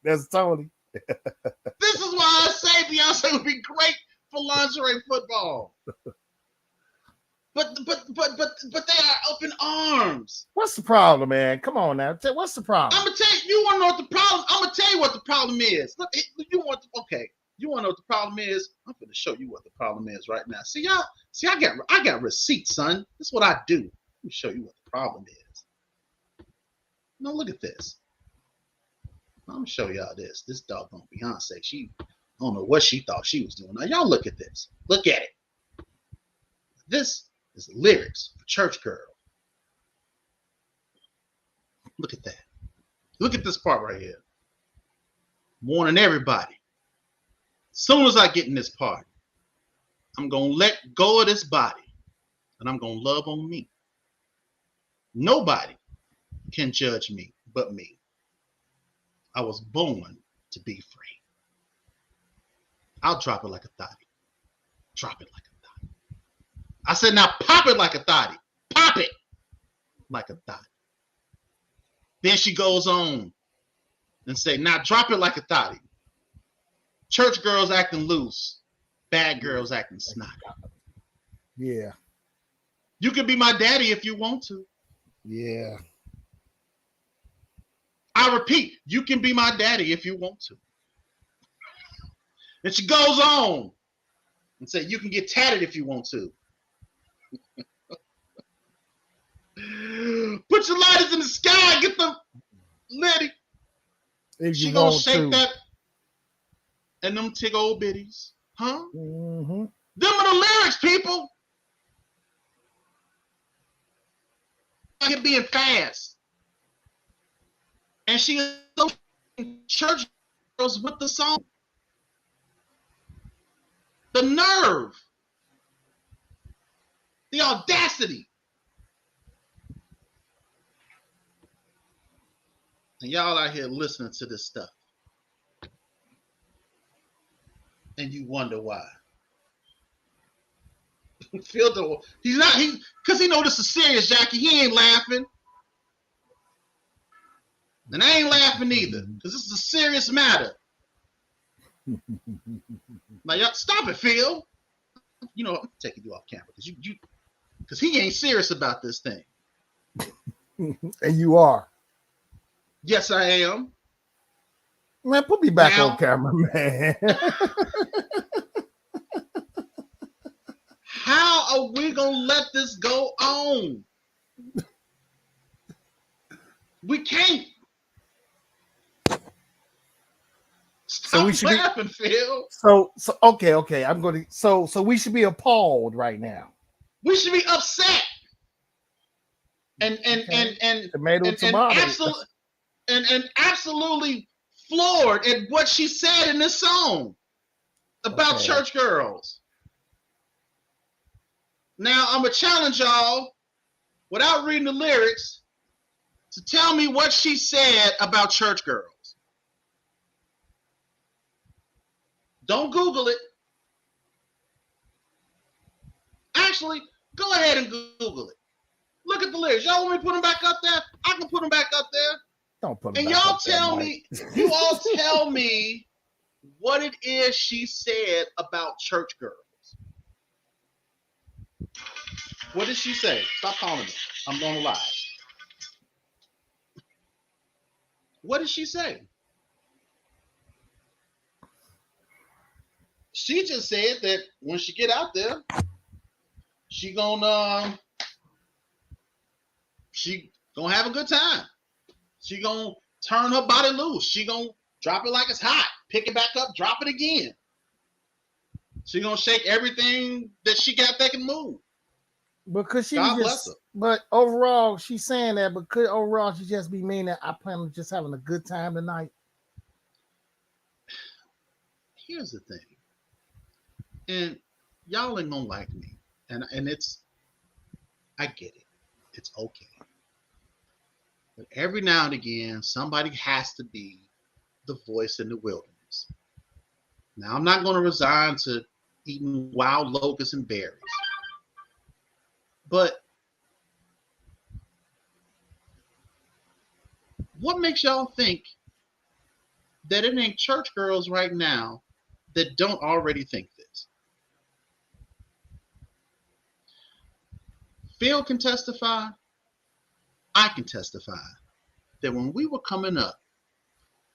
That's Tony. This is why I say Beyonce would be great for lingerie football. But they are up in arms. What's the problem, man? Come on now. What's the problem? I'm gonna tell you. You want to know what the problem? I'm gonna tell you what the problem is. Look, you want to know what the problem is? I'm gonna show you what the problem is right now. See, I got receipts, son. This is what I do. Let me show you what the problem is. Now look at this. I'm gonna show y'all this. This doggone Beyonce. I don't know what she thought she was doing. Now y'all look at this. Look at it. This is lyrics for Church Girl. Look at that. Look at this part right here. warning everybody. As soon as I get in this party, I'm going to let go of this body and I'm going to love on me. Nobody can judge me but me. I was born to be free. I'll drop it like a thotty. Drop it like a thotty. I said, now pop it like a thotty. Pop it like a thotty. Then she goes on and say, now drop it like a thotty. Church girls acting loose. Bad girls acting snotty. Yeah. You can be my daddy if you want to. Yeah. I repeat, you can be my daddy if you want to. And she goes on and say, you can get tatted if you want to. Put your lighters in the sky, get them litty. She gonna shake that and them tick old bitties. Huh? Mm-hmm. Them are the lyrics, people. It being fast. And she is so church girls with the song. The nerve. The audacity. And y'all out here listening to this stuff. And you wonder why. He's not, because he know this is serious, Jackie. He ain't laughing. And I ain't laughing either, because this is a serious matter. Like, y'all, stop it, Phil. You know, I'm taking you off camera because he ain't serious about this thing. And you are. Yes, I am. Man, put me back on camera, man. How are we gonna let this go on? We can't. Stop laughing, Phil. So okay. I'm going to. So we should be appalled right now. We should be upset. And absolutely floored at what she said in this song about church girls. Now I'm gonna challenge y'all, without reading the lyrics, to tell me what she said about church girls. Don't Google it. Actually, go ahead and Google it. Look at the lyrics. Y'all want me to put them back up there? I can put them back up there. Don't put them and back y'all up tell there, me, you all tell me what it is she said about church girls. What did she say? Stop calling me. I'm going to lie. What did she say? She just said that when she get out there, she gonna have a good time. She gonna turn her body loose. She gonna drop it like it's hot, pick it back up, drop it again. She gonna shake everything that she got that can move. Because she God bless her. But overall, she's saying that because overall she just be meaning that I plan on just having a good time tonight. Here's the thing. And y'all ain't gonna like me. And it's, I get it. It's okay. But every now and again, somebody has to be the voice in the wilderness. Now, I'm not going to resign to eating wild locusts and berries. But what makes y'all think that it ain't church girls right now that don't already think this? Phil can testify. I can testify that when we were coming up,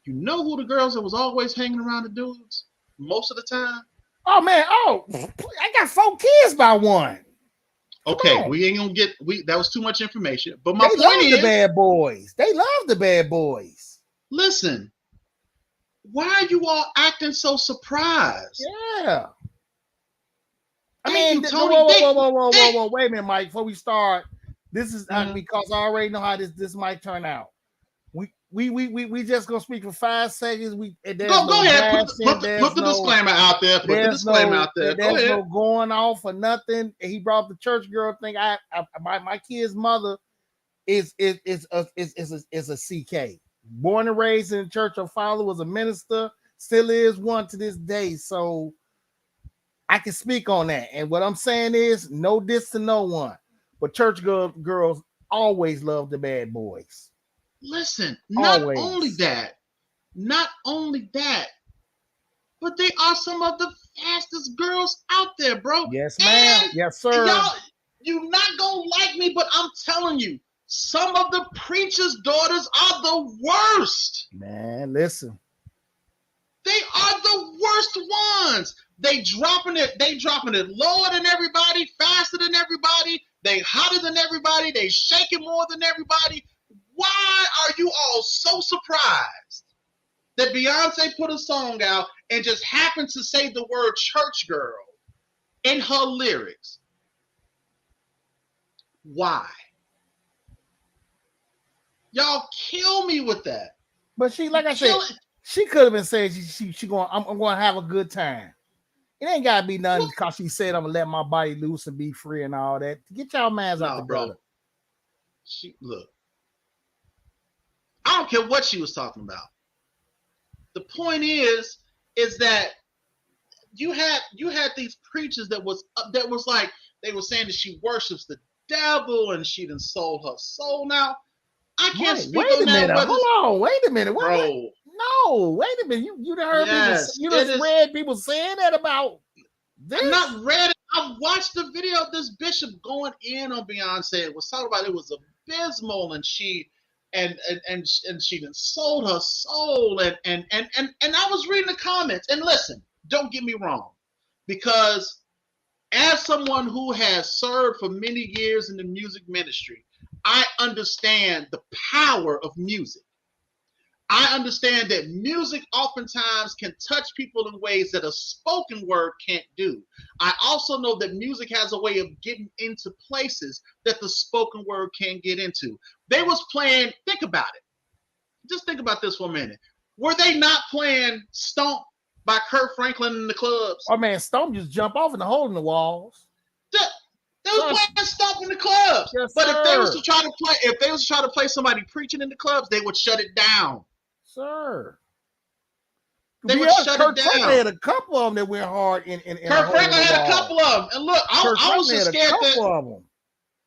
you know who the girls that was always hanging around the dudes most of the time? Oh man, I got 4 kids by one. Okay, we ain't gonna get that was too much information. But my point is the bad boys. They love the bad boys. Listen, why are you all acting so surprised? Yeah. I mean, Tony, whoa, wait a minute, Mike. Before we start, this is because I already know how this might turn out. we just gonna speak for 5 seconds. Go ahead. Put the disclaimer out there. Put the disclaimer out there. Go ahead. There's no going off or nothing. He brought the church girl thing. My kid's mother is a CK, born and raised in church. Her father was a minister, still is one to this day. So I can speak on that. And what I'm saying is, no diss to no one, but church girls always love the bad boys. Listen, not only that, but they are some of the fastest girls out there, bro. Yes, ma'am. And yes, sir. Y'all, you're not gonna like me, but I'm telling you, some of the preachers' daughters are the worst. Man, listen. They are the worst ones. They dropping it lower than everybody, faster than everybody. They hotter than everybody. They shaking more than everybody. Why are you all so surprised that Beyonce put a song out and just happened to say the word church girl in her lyrics? Why? Y'all kill me with that. But she, like I said, she could have been saying she going. I'm going to have a good time. It ain't gotta be nothing because she said I'm gonna let my body loose and be free and all that. Get y'all mans out the gutter. Look. I don't care what she was talking about. The point is that you had these preachers that was like they were saying that she worships the devil and she done sold her soul. Now I can't speak on that. Hold on, wait a minute, bro. No, wait a minute. You done heard people. You done read people saying that about this. I'm not read it. I watched the video of this bishop going in on Beyonce. It was talking about it was abysmal, and she and she done sold her soul, and I was reading the comments. And listen, don't get me wrong, because as someone who has served for many years in the music ministry, I understand the power of music. I understand that music oftentimes can touch people in ways that a spoken word can't do. I also know that music has a way of getting into places that the spoken word can't get into. They was playing, think about it. Just think about this for a minute. Were they not playing Stomp by Kirk Franklin in the clubs? Oh man, Stomp just jump off in the hole in the walls. They was playing Stomp in the clubs. Yes, but sir. if they was to try to play somebody preaching in the clubs, they would shut it down. Sir. They would shut it down. Franklin had a couple of them that went hard in Kirk Franklin had a couple of them. And look, I was just scared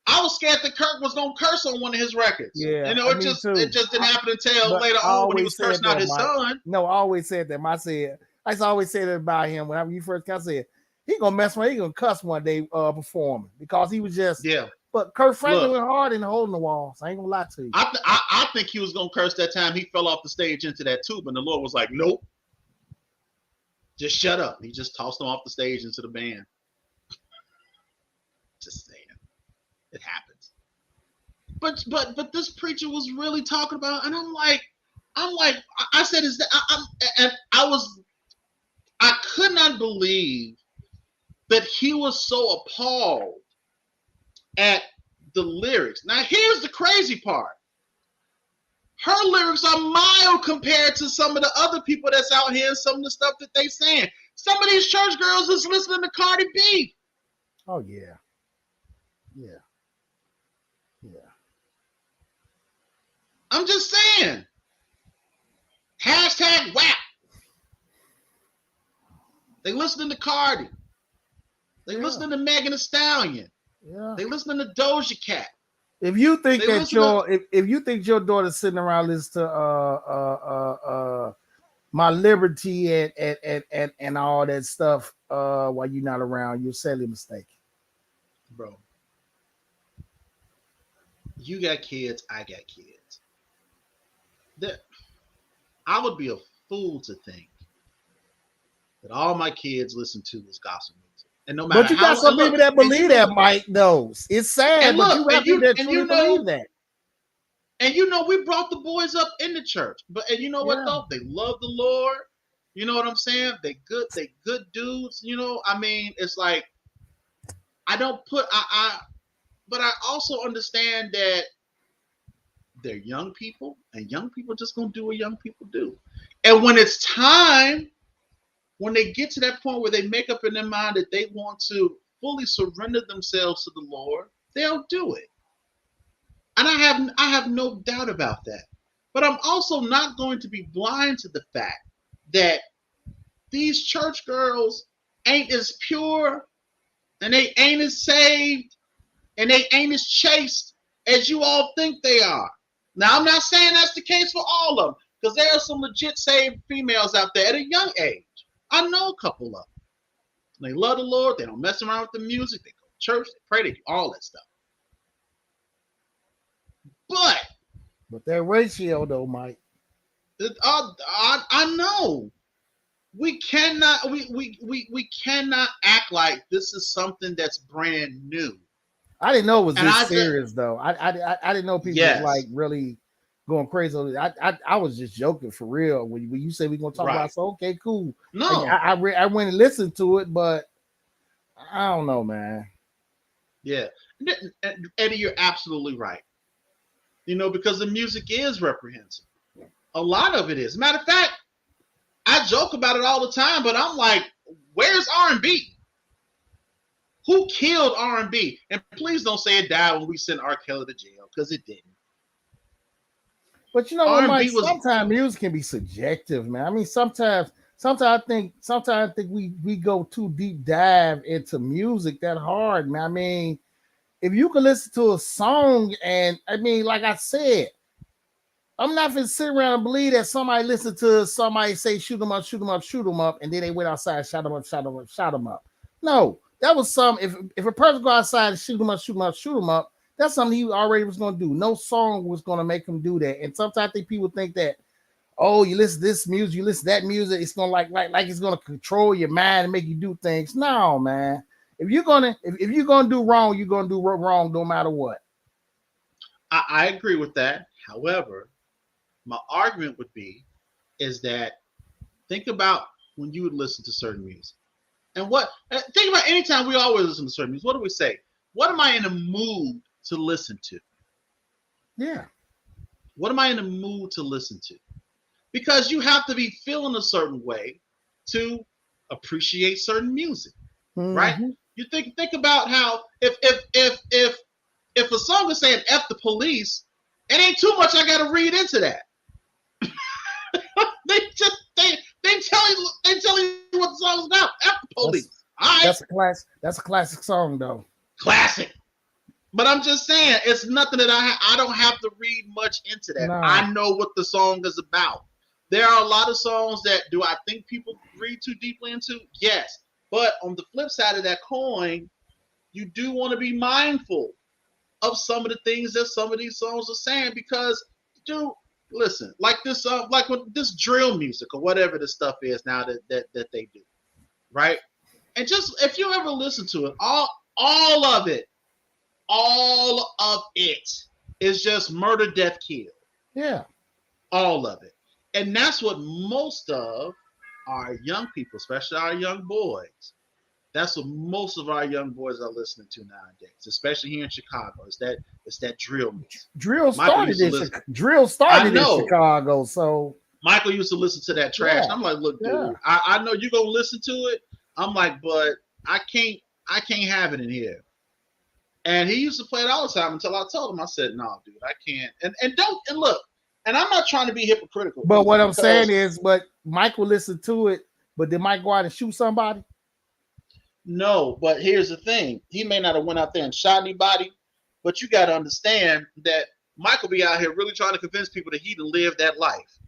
I was scared that Kirk was gonna curse on one of his records. Yeah. You know, it just didn't happen until later on when he was cursing out his son. No, I always said that. I always said that about him when you first got said he gonna mess around, he gonna cuss one day performing because he was just But Kirk Franklin went hard in holding the walls. I ain't gonna lie to you. I think he was gonna curse that time he fell off the stage into that tube, and the Lord was like, "Nope, just shut up." He just tossed him off the stage into the band. Just saying, it happens. But this preacher was really talking about, and I'm like, I said, is that I could not believe that he was so appalled at the lyrics. Now, here's the crazy part. Her lyrics are mild compared to some of the other people that's out here and some of the stuff that they saying. Some of these church girls is listening to Cardi B. Oh, yeah. Yeah. I'm just saying. #WAP. They listening to Cardi. They listening to Megan Thee Stallion. Yeah. They listening to Doja Cat. If you think if you think your daughter's sitting around listening to My Liberty and all that stuff while you're not around, you're sadly mistaken. Bro. You got kids, I got kids. I would be a fool to think that all my kids listen to is gospel music. And no matter but you got some people that believe that, Mike, knows. It's sad, but you have people that truly believe that. And you know, we brought the boys up in the church. And you know what though? They love the Lord. You know what I'm saying? They good dudes. You know, I mean, it's like but I also understand that they're young people, and young people just gonna do what young people do. And when it's time, when they get to that point where they make up in their mind that they want to fully surrender themselves to the Lord, they'll do it. And I have no doubt about that. But I'm also not going to be blind to the fact that these church girls ain't as pure, and they ain't as saved, and they ain't as chaste as you all think they are. Now, I'm not saying that's the case for all of them, because there are some legit saved females out there at a young age. I know a couple of them. They love the Lord. They don't mess around with the music. They go to church. They pray. They do all that stuff. But that ratio, though, Mike. I know. We cannot act like this is something that's brand new. I didn't know it was this serious, though. I didn't know people was like really going crazy. I was just joking for real. When you say we're gonna talk about, so okay, cool. No, I went and listened to it, but I don't know, man. Yeah, Eddie, you're absolutely right. Because the music is reprehensible. A lot of it is. Matter of fact, I joke about it all the time, but I'm like, where's R&B? Who killed R&B? And please don't say it died when we sent R. Kelly to jail, because it didn't. But you know what, Mike? Sometimes music can be subjective, man. I mean, sometimes I think we go too deep dive into music that hard, man. I mean, if you can listen to a song, and I mean, like I said, I'm not gonna sit around and believe that somebody listened to somebody say shoot them up, shoot them up, shoot them up, and then they went outside, shot them up, shot them up, shot them up. No, that was some. If a person go outside and shoot them up, shoot them up, shoot them up, that's something he already was gonna do. No song was gonna make him do that. And sometimes I think people think that, oh, you listen to this music, you listen to that music, it's gonna like it's gonna control your mind and make you do things. No, man. If you're gonna do wrong, you're gonna do wrong no matter what. I agree with that. However, my argument would be is that think about when you would listen to certain music. And think about anytime we always listen to certain music. What do we say? What am I in the mood to listen to? Yeah. What am I in the mood to listen to? Because you have to be feeling a certain way to appreciate certain music, right? You think about how if a song is saying F the police, it ain't too much I got to read into that. they tell you what the song is about. F the police. That's a classic song, though. Classic. But I'm just saying, it's nothing that I don't have to read much into that. No. I know what the song is about. There are a lot of songs that do I think people read too deeply into? Yes. But on the flip side of that coin, you do want to be mindful of some of the things that some of these songs are saying, because, dude, listen, like this, like with this drill music or whatever the stuff is now that they do, right? And just if you ever listen to it, all of it is just murder, death, kill. Yeah, all of it, and that's what most of our young people, especially our young boys, that's what most of our young boys are listening to nowadays, especially here in Chicago. It's that drill music. Drill started in Chicago, so Michael used to listen to that trash. Yeah. I'm like, look, dude, I know you're gonna listen to it. I'm like, but I can't have it in here. And he used to play it all the time until I told him, I said, no, dude, I can't. And look, and I'm not trying to be hypocritical. But what I'm saying is, but Michael listened to it, but did Mike go out and shoot somebody? No, but here's the thing. He may not have went out there and shot anybody, but you got to understand that Michael be out here really trying to convince people that he to live that life.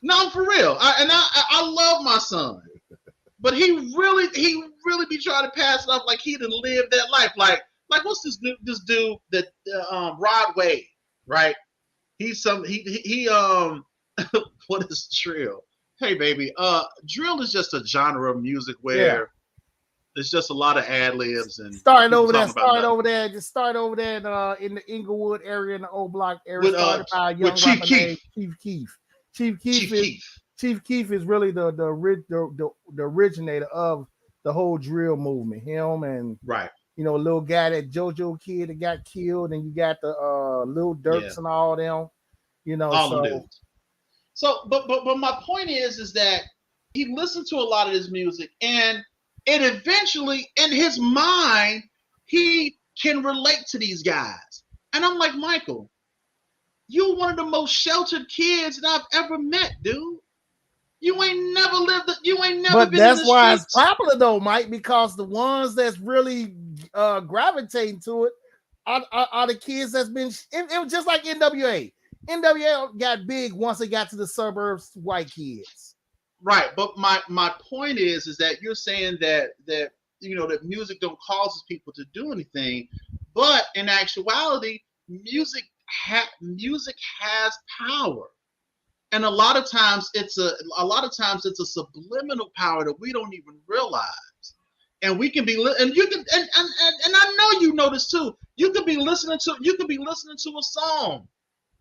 No, I'm for real. I love my son, but he really be trying to pass it off like he done lived that life. Like what's this dude that Rod Wave, right? He's what is drill? Hey baby, drill is just a genre of music where there's just a lot of ad libs and start over there in the Inglewood area, in the old block area, started by a young Chief rapper named Chief Keef. Chief Keef is really the originator of the whole drill movement. Him and right. little guy, that JoJo kid that got killed, and you got the Lil Durks and all them, all them dudes. So, but my point is that he listened to a lot of this music, and it eventually, in his mind, he can relate to these guys. And I'm like, Michael, you're one of the most sheltered kids that I've ever met, dude. You ain't never lived. You ain't never but been. That's in the why streets. It's popular though, Mike, because the ones that's really gravitating to it are the kids that's been. It was just like NWA. NWA got big once they got to the suburbs, white kids. Right, but my point is that you're saying that that music don't causes people to do anything, but in actuality, music has power. And a lot of times it's a subliminal power that we don't even realize. And we can be and you can and I know you know this too. You could be listening to a song.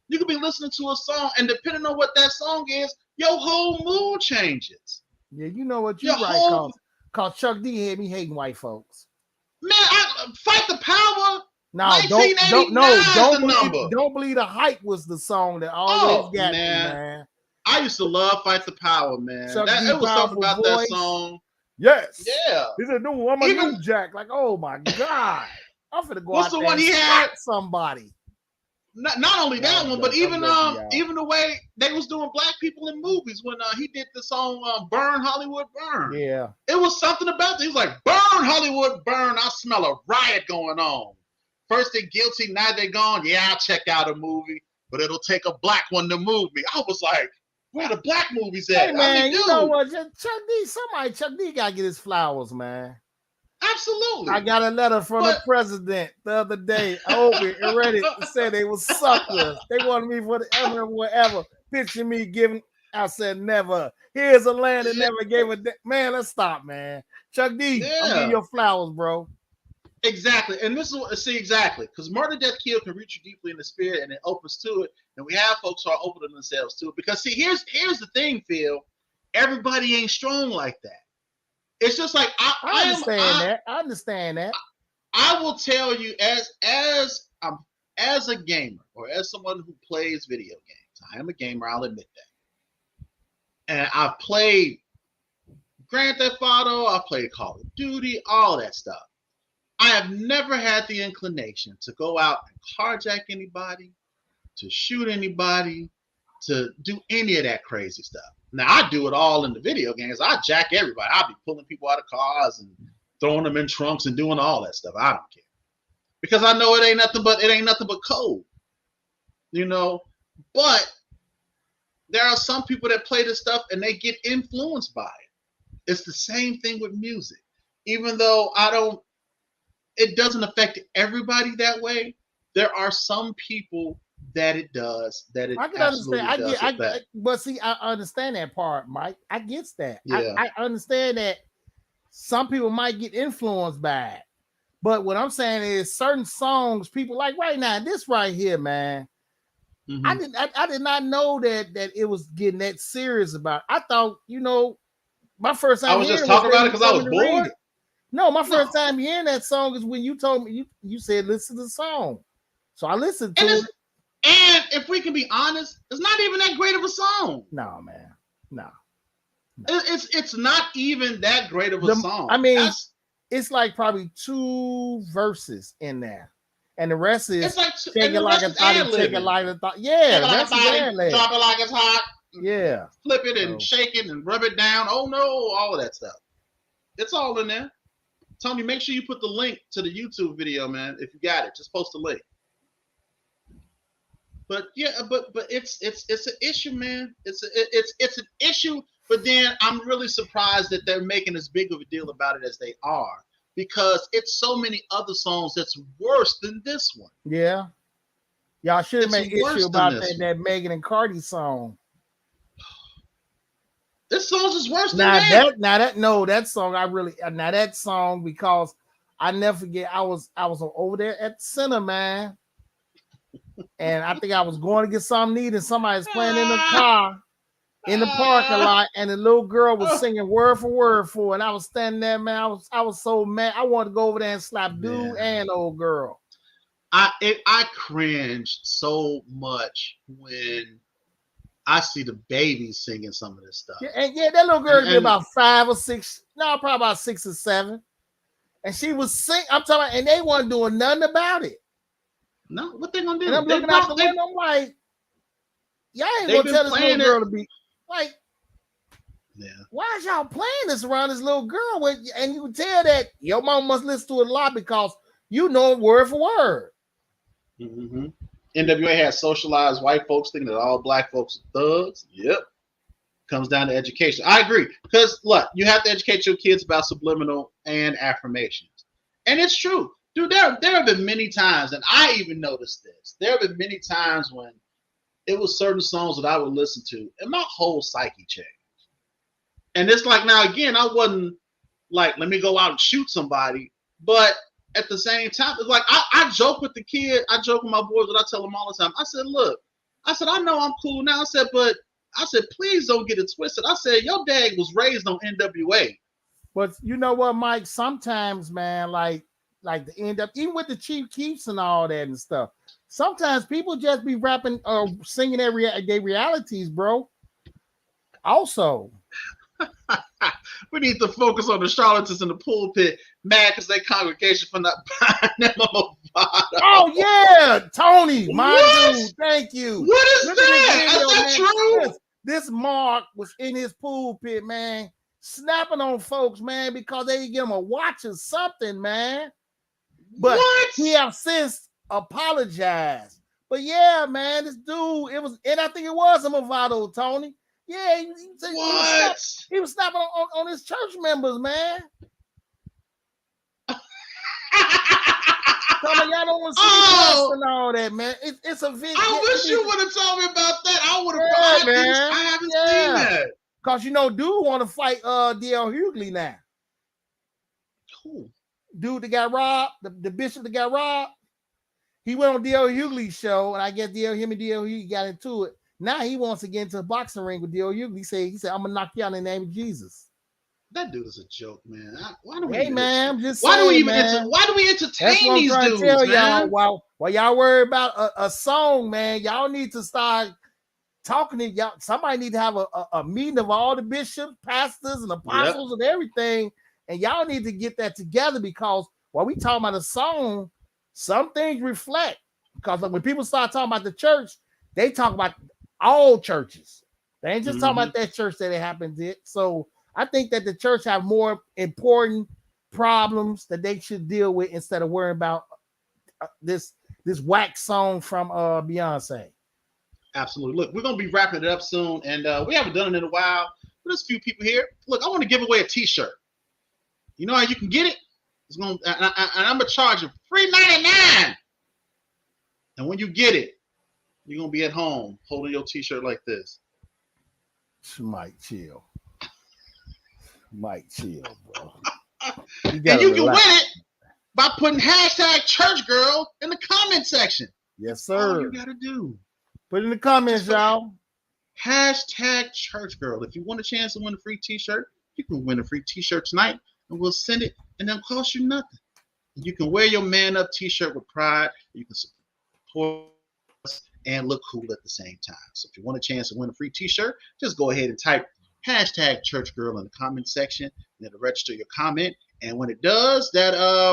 You could be listening to a song, and depending on what that song is, your whole mood changes. Yeah, you know what you right, cause Chuck D had me hating white folks. Man, Fight the Power. No, don't believe the hype was the song that always got me, man. I used to love Fight the Power, man. It was something about that song. Yes. Yeah. He said, "No, I'm a new Jack." Like, oh my God, I'm finna go out there and slap somebody. Not only that one, but even the way they was doing black people in movies when he did the song "Burn Hollywood Burn." Yeah, it was something about it. He was like, "Burn Hollywood Burn." I smell a riot going on. First they're guilty, now they're gone. Yeah, I'll check out a movie, but it'll take a black one to move me. I was like, where the black movies at? Hey man, you know what? Chuck D gotta get his flowers, man. Absolutely. I got a letter from the president the other day. I opened it and read it. It said they was suckers. They wanted me for the whatever. Picture me giving. I said never. Here's a land that never gave a man. Let's stop, man. Chuck D, I'm giving your flowers, bro. Exactly, and this is exactly because Murder, Death, Kill can reach you deeply in the spirit, and it opens to it. And we have folks who are opening themselves to it because here's the thing, Phil. Everybody ain't strong like that. It's just like I understand that. I will tell you as a gamer or as someone who plays video games. I am a gamer. I'll admit that. And I've played Grand Theft Auto. I've played Call of Duty. All that stuff. I have never had the inclination to go out and carjack anybody, to shoot anybody, to do any of that crazy stuff. Now, I do it all in the video games. I jack everybody. I'll be pulling people out of cars and throwing them in trunks and doing all that stuff. I don't care. Because I know it ain't nothing but code. But there are some people that play this stuff and they get influenced by it. It's the same thing with music. Even though it doesn't affect everybody that way. There are some people that it does. That it I can understand. But see, I understand that part, Mike. I get that. Yeah. I understand that some people might get influenced by it. But what I'm saying is certain songs, people like right now, this right here, man. Mm-hmm. I did not know that it was getting that serious about it. I thought, my first time I was just talking about it because I was bored. No, my first time hearing that song is when you told me you said listen to the song. So I listened to it. And if we can be honest, it's not even that great of a song. No, man. No. It's not even that great of a song. I mean, it's like probably 2 verses in there. And the rest is take it like a thought, take it like a thought. Yeah, drop it like it's hot. Yeah. Flip it and shake it and rub it down. Oh no, all of that stuff. It's all in there. Tony, make sure you put the link to the YouTube video, man. If you got it, just post the link. But yeah, but it's an issue, man. It's an issue. But then I'm really surprised that they're making as big of a deal about it as they are, because it's so many other songs that's worse than this one. Yeah, y'all should have made an issue about that Megan and Cardi song. This song is worse than that. That song, because I never forget, I was over there at the center, man. And I think I was going to get something to eat and somebody was playing in the car. in the parking lot, and the little girl was singing word for word for it. And I was standing there, man. I was so mad. I wanted to go over there and slap dude and old girl. I cringed so much when I see the babies singing some of this stuff. Yeah, that little girl be about 5 or 6, no, probably about 6 or 7. And she was singing, I'm talking about, and they weren't doing nothing about it. No, what they gonna do? And I'm looking out the window, I'm like, y'all ain't gonna tell this little girl to be like, why is y'all playing this around this little girl? And you can tell that your mom must listen to it a lot because you know it word for word. Mm-hmm. NWA has socialized white folks thinking that all black folks are thugs. Yep. Comes down to education. I agree. Because look, you have to educate your kids about subliminal and affirmations. And it's true. Dude, there have been many times, and I even noticed this. There have been many times when it was certain songs that I would listen to, and my whole psyche changed. And it's like, now again, I wasn't like, let me go out and shoot somebody, but at the same time, it's like I joke with the kid, I joke with my boys, but I tell them all the time. I said, look, I know I'm cool now. but please don't get it twisted. I said, your dad was raised on NWA. But you know what, Mike? Sometimes, man, like the end up, even with the Chief Keefs and all that and stuff. Sometimes people just be rapping or singing their realities, bro. Also, we need to focus on the charlatans in the pulpit, mad because they congregation for not buying them a Movado. Oh yeah, Tony, my dude, thank you. What is that? Is that true? This Mark was in his pulpit, man, snapping on folks, man, because they didn't give him a watch or something, man. But he have since apologized. But yeah, man, this dude, it was, and I think it was a Movado, Tony. Yeah, he was snapping on his church members, man. Y'all don't want to see and all that, man. It's a video. I wish you would have told me about that. I would have. Man. I haven't seen that. Cause dude want to fight D.L. Hughley now. Cool. Dude that got robbed, the bishop that got robbed. He went on D.L. Hughley's show, and I guess him and D.L. Hughley got into it. Now he wants to get into a boxing ring with D.L. Hughley. He said, I'm gonna knock you out in the name of Jesus. That dude is a joke, man. Why do we entertain these dudes, man? Y'all, while y'all worry about a song, man, y'all need to start talking to y'all. Somebody need to have a meeting of all the bishops, pastors, and apostles and everything. And y'all need to get that together, because while we talking about a song, some things reflect. Because when people start talking about the church, they talk about all churches. They ain't just talking about that church that it happened to. So I think that the church have more important problems that they should deal with instead of worrying about this whack song from Beyonce. Absolutely. Look, we're gonna be wrapping it up soon, and we haven't done it in a while. But there's a few people here. Look, I want to give away a T-shirt. You know how you can get it? It's gonna, and I'm gonna charge you $3.99. And when you get it, you're gonna be at home holding your T-shirt like this. Mike, chill. Mike, chill, bro. And you can win it by putting #ChurchGirl in the comment section. Yes, sir. All you gotta do. Put in the comments, y'all. #ChurchGirl. If you want a chance to win a free T-shirt, you can win a free T-shirt tonight, and we'll send it, and it'll cost you nothing. You can wear your Man Up T-shirt with pride. You can support us and look cool at the same time. So if you want a chance to win a free T-shirt, just go ahead and type #ChurchGirl in the comment section, and it'll register your comment. And when it does, that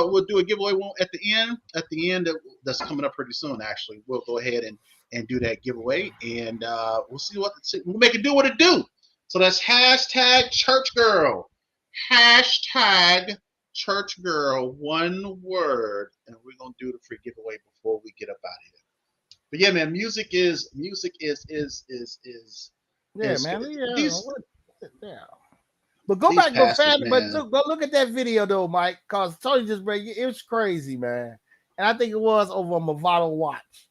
we'll do a giveaway at the end. That's coming up pretty soon. Actually, we'll go ahead and do that giveaway, and we'll see we'll make it do what it do. So that's #ChurchGirl, #ChurchGirl, one word, and we're gonna do the free giveaway before we get up out of here. But yeah, man, music is yeah, man. Yeah. But go back, go look at that video though, Mike, because Tony just it was crazy, man. And I think it was over a Movado watch.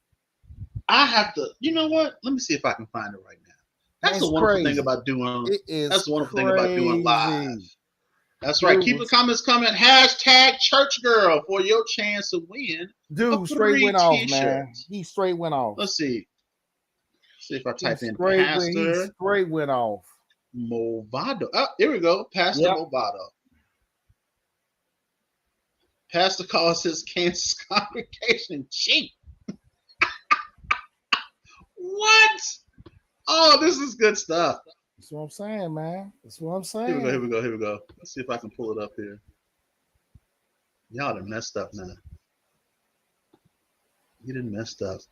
I have to, you know what? Let me see if I can find it right now. That's the wonderful thing about doing. That's the wonderful thing about doing live. That's right. Keep the comments coming. #ChurchGirl for your chance to win. Dude, straight went off, man. He straight went off. Let's see. See if I type in Straight Pastor straight went off. Movado. Oh, here we go. Pastor Movado. Pastor calls his Kansas congregation cheap. What? Oh, this is good stuff. That's what I'm saying, man. That's what I'm saying. Here we go. Let's see if I can pull it up here. Y'all done messed up now. You done messed up.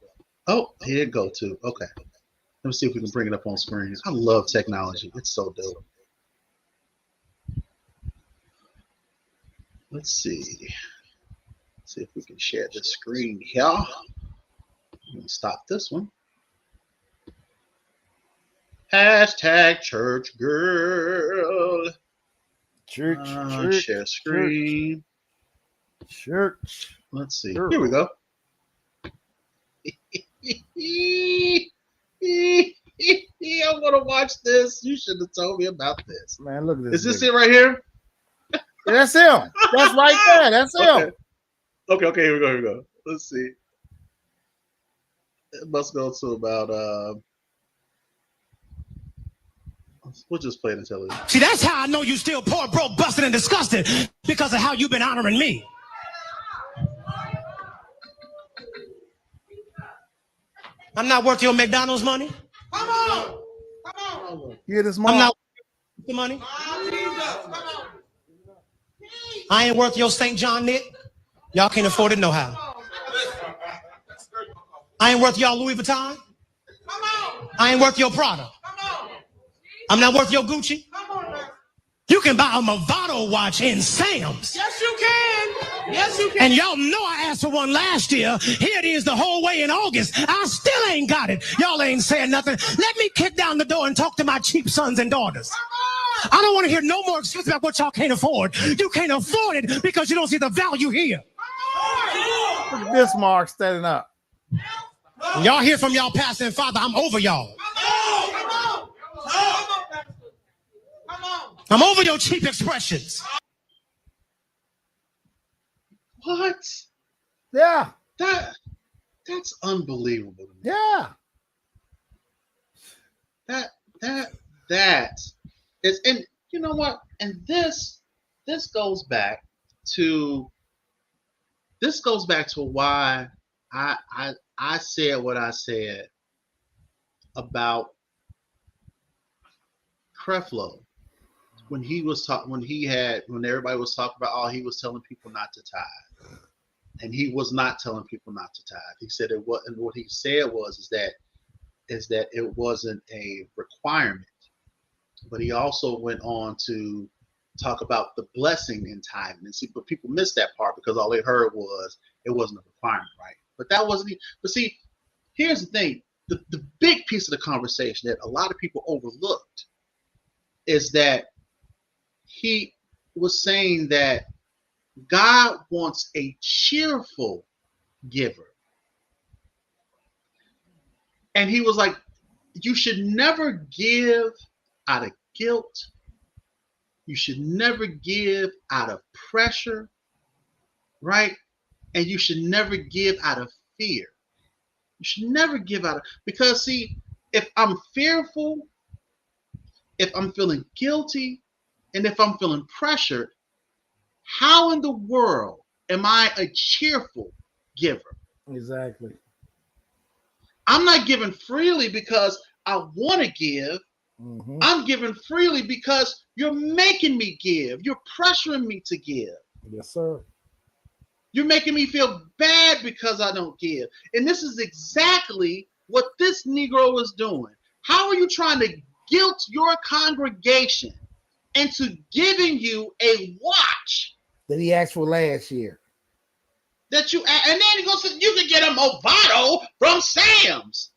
Oh, here it go too. Okay. Let me see if we can bring it up on screen. I love technology. It's so dope. Let's see. See if we can share the screen here. I'm gonna stop this one. Hashtag church girl. Church. Share screen. Church. Let's see. Girl. Here we go. I want to watch this. You should have told me about this. Man, look at this. Is this it right here? Yeah, that's him. That's right there. That's him. Okay. Here we go. Let's see. It must go to about we'll just play it until it. See, that's how I know you still poor, broke, busted, and disgusted, because of how you've been honoring me. I'm not worth your McDonald's money. Come on. Hear this I'm mom. not worth the money. I ain't worth your St. John knit. Y'all can't afford it no how. I ain't worth y'all Louis Vuitton. I ain't worth your Prada. I'm not worth your Gucci. You can buy a Movado watch in Sam's. Yes, you can. Yes, you can. And y'all know I asked for one last year. Here it is the whole way in August. I still ain't got it. Y'all ain't saying nothing. Let me kick down the door and talk to my cheap sons and daughters. I don't want to hear no more excuses about what y'all can't afford. You can't afford it because you don't see the value here. Look at this Mark standing up. Y'all hear from y'all pastor and father, I'm over y'all. I'm over your cheap expressions. What? Yeah. That's unbelievable to me. Yeah. That is, and you know what? And this goes back to why I said what I said about Creflo when everybody was talking about, he was telling people not to tithe, and he was not telling people not to tithe. He said it was, and what he said is that it wasn't a requirement, but he also went on to talk about the blessing in tithing. And see, but people missed that part because all they heard was it wasn't a requirement, right? But that wasn't. But see, here's the thing: the big piece of the conversation that a lot of people overlooked is that he was saying that God wants a cheerful giver. And he was like, you should never give out of guilt. You should never give out of pressure, right? And you should never give out of fear. You should never give out of, because see, if I'm fearful, if I'm feeling guilty, and if I'm feeling pressured, how in the world am I a cheerful giver? Exactly. I'm not giving freely because I want to give. Mm-hmm. I'm giving freely because you're making me give. You're pressuring me to give. Yes, sir. You're making me feel bad because I don't give. And this is exactly what this Negro is doing. How are you trying to guilt your congregation into giving you a watch that he asked for last year? And then he goes, you can get a Movado from Sam's.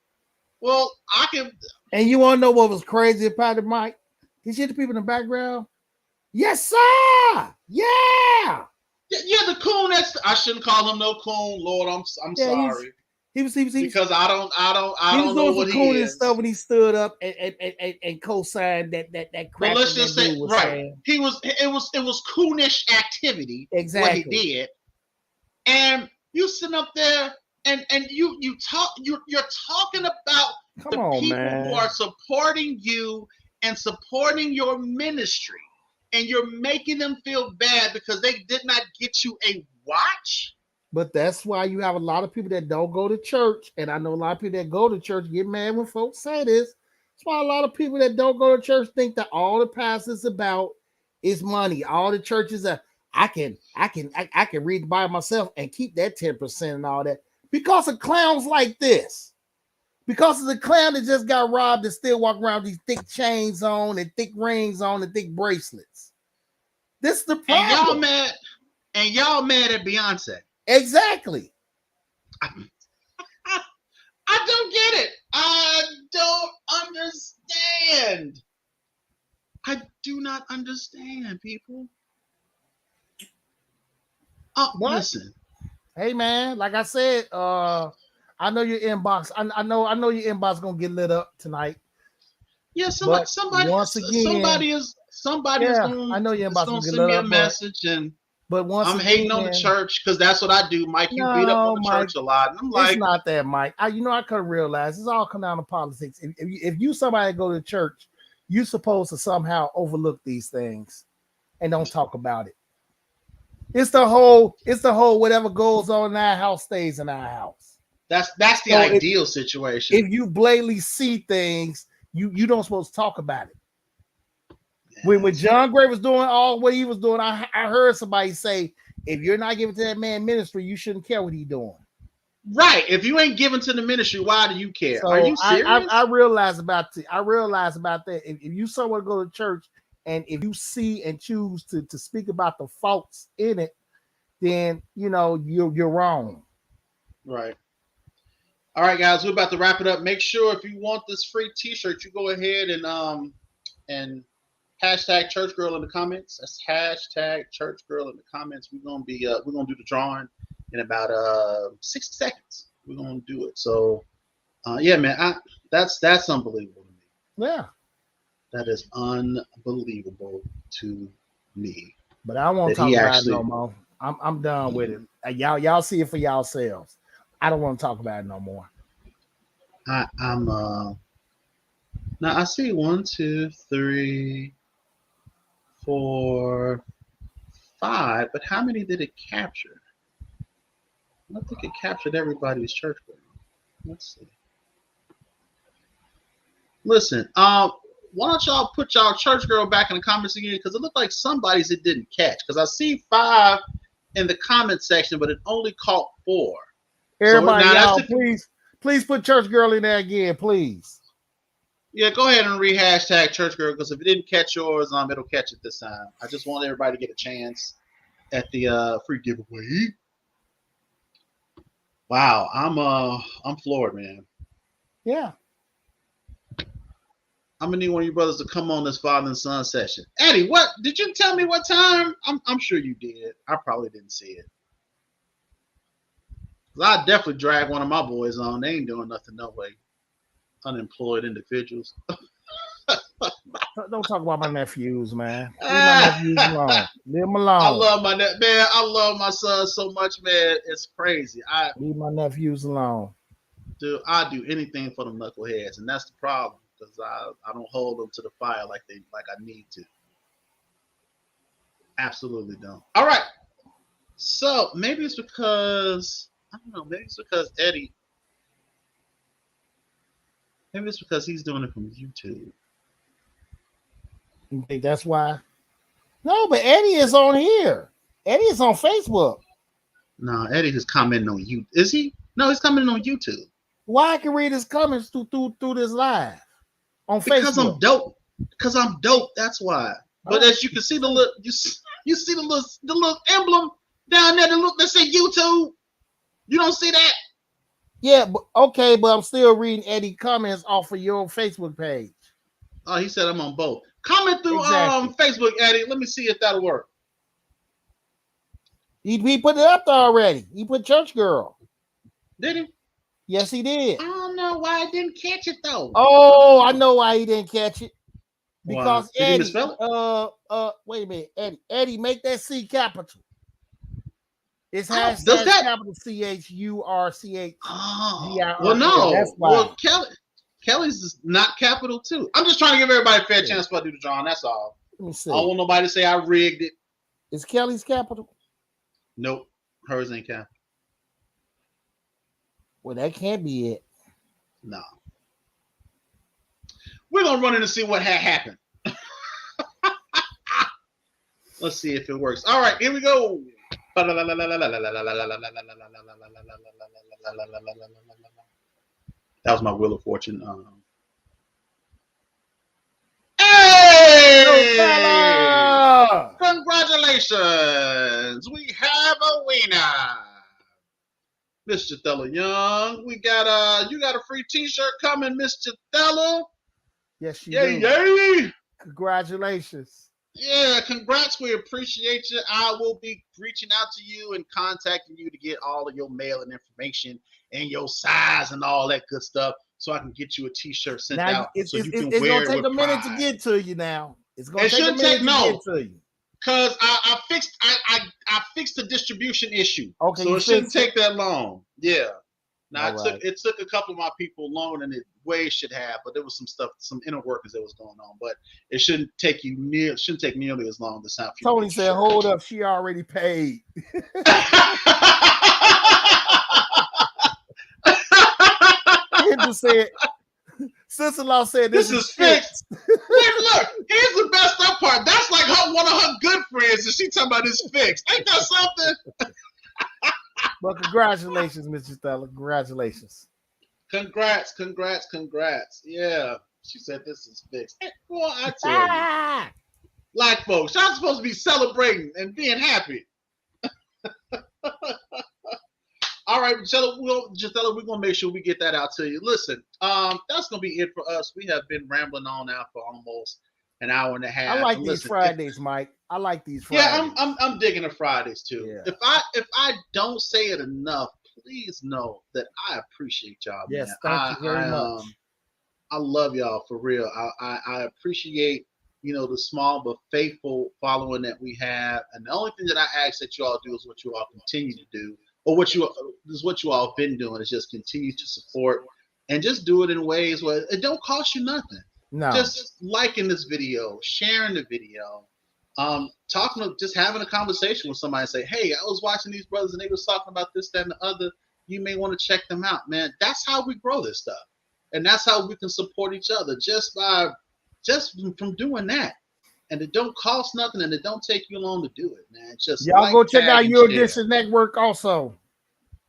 Well, I can. And you want to know what was crazy about it, Mike? You see the people in the background? Yes, sir. Yeah. Yeah, the coon. I shouldn't call him no coon, Lord. I'm sorry. He was because I don't know what he is. Stuff when he stood up and co-signed that crap. But let's just say, right? Saying. It was coonish activity. Exactly what he did. And you sitting up there and you're talking about Come the on, people man. who are supporting you and supporting your ministry, and you're making them feel bad because they did not get you a watch. But that's why you have a lot of people that don't go to church. And I know a lot of people that go to church get mad when folks say this. That's why a lot of people that don't go to church think that all the pastor's about is money. All the churches are I can read the Bible myself and keep that 10% and all that. Because of clowns like this. Because of the clown that just got robbed and still walk around with these thick chains on and thick rings on and thick bracelets. This is the problem. And y'all mad at Beyonce. Exactly. I don't get it. I don't understand. I do not understand, people. Oh, What? listen. Hey man, like I said, I know your inbox. I know your inbox gonna get lit up tonight. Yeah, somebody is I know your inbox gonna gonna get send lit me a up, message, and but once I'm again, hating on the church because that's what I do, Mike. You beat up on the church a lot, and I'm like, it's not that, Mike. I couldn't realize it's all come down to politics. If you somebody go to church, you're supposed to somehow overlook these things and don't talk about it. It's the whole whatever goes on in our house stays in our house. That's the ideal situation. If you blatantly see things, you don't supposed to talk about it. Yeah, when John Gray was doing all what he was doing, I heard somebody say, if you're not giving to that man ministry, you shouldn't care what he's doing. Right. If you ain't giving to the ministry, why do you care? So are you serious? I realize about that. If you someone go to church and if you see and choose to speak about the faults in it, then you're wrong. Right. All right, guys, we're about to wrap it up. Make sure if you want this free T-shirt, you go ahead and hashtag Church Girl in the comments. That's hashtag Church Girl in the comments. We're gonna do the drawing in about 60 seconds. We're gonna do it. So yeah, man, that's unbelievable to me. Yeah, that is unbelievable to me. But I won't talk about it no more. I'm done with it. Y'all see it for yourselves. I don't want to talk about it no more. I'm now I see 1, 2, 3, 4, 5, but how many did it capture? I don't think it captured everybody's church girl. Let's see. Listen, why don't y'all put y'all church girl back in the comments again? Because it looked like somebody's it didn't catch. Because I see 5 in the comment section, but it only caught 4. Everybody, so y'all, please put church girl in there again, please. Yeah, go ahead and re-hashtag church girl, because if it didn't catch yours, it'll catch it this time. I just want everybody to get a chance at the free giveaway. Wow, I'm floored, man. Yeah. I'm gonna need one of you brothers to come on this father and son session. Eddie, what did you tell me what time? I'm sure you did. I probably didn't see it. I definitely drag one of my boys on. They ain't doing nothing, no way. Unemployed individuals. Don't talk about my nephews, man. Leave my nephews alone. Leave them alone. I love my man. I love my son so much, man. It's crazy. Leave my nephews alone. Dude, I do anything for them knuckleheads, and that's the problem because I don't hold them to the fire like I need to. Absolutely don't. All right. So maybe it's because. I don't know. Maybe it's because Eddie. Maybe it's because he's doing it from YouTube. You think that's why? No, but Eddie is on here. Eddie is on Facebook. No, Eddie is commenting on you. Is he? No, he's commenting on YouTube. Why I can read his comments through this live on Facebook? Because I'm dope. Because I'm dope. That's why. But as you can see the little, you see the little emblem down there. That say YouTube. You don't see that? Yeah, but okay, but I'm still reading Eddie comments off of your Facebook page. Oh, he said I'm on both. Comment through Facebook, Eddie. Let me see if that'll work. He put it up there already. He put church girl. Did he? Yes, he did. I don't know why I didn't catch it though. Oh, I know why he didn't catch it. Because did he misspell it? Wait a minute, Eddie, make that C capital. It's does that capital CHURCH. well, no. That's why. Well, Kelly's is not capital too. I'm just trying to give everybody a fair chance before I do the drawing. That's all. Let me see. I don't want nobody to say I rigged it. Is Kelly's capital? Nope. Hers ain't capital. Well, that can't be it. No. We're gonna run in and see what had happened. Let's see if it works. All right, here we go. That was my Wheel of Fortune. Hey! Congratulations! We have a winner. Miss Jatella Young. We got you got a free t-shirt coming, Miss Jatella. Yes, you Yay, do. yay! Congratulations. Yeah, congrats. We appreciate you. I will be reaching out to you and contacting you to get all of your mail and information and your size and all that good stuff, so I can get you a t-shirt sent out. It's so you can gonna wear take it a with minute pride. to get to you now. It's gonna It take a shouldn't minute take to get to you. Because I fixed the distribution issue. Okay, so you it shouldn't fixed it? take that long. Yeah. Now All right. it took a couple of my people longer than it way should have, but there was some stuff, some inner workings that was going on. But it shouldn't take nearly as long this time. Tony said, "Hold up, she already paid." Kendra said, "Sister-in-law said this is fixed." Wait, look, here's the best up part. That's like one of her good friends, and she talking about it's fixed. Ain't that something? Well, congratulations, Mr. Stella. Congratulations. Congrats. Yeah. She said this is fixed. Hey, boy, I tell you. Black folks, y'all supposed to be celebrating and being happy. All right, Gisela, we're going to make sure we get that out to you. Listen, that's going to be it for us. We have been rambling on now for almost an hour and a half. I like these Fridays, Mike. I like these Fridays. Yeah, I'm digging the Fridays too. Yeah. If I don't say it enough, please know that I appreciate y'all. Yes, man. thank you very much. I love y'all for real. I appreciate the small but faithful following that we have, and the only thing that I ask that you all do is what you all continue to do, or what you all have been doing is just continue to support and just do it in ways where it don't cost you nothing. No. Just liking this video, sharing the video, just having a conversation with somebody and say, hey, I was watching these brothers and they was talking about this, that, and the other. You may want to check them out, man. That's how we grow this stuff. And that's how we can support each other just from doing that. And it don't cost nothing and it don't take you long to do it, man. Just y'all go check out Your Edition Network also.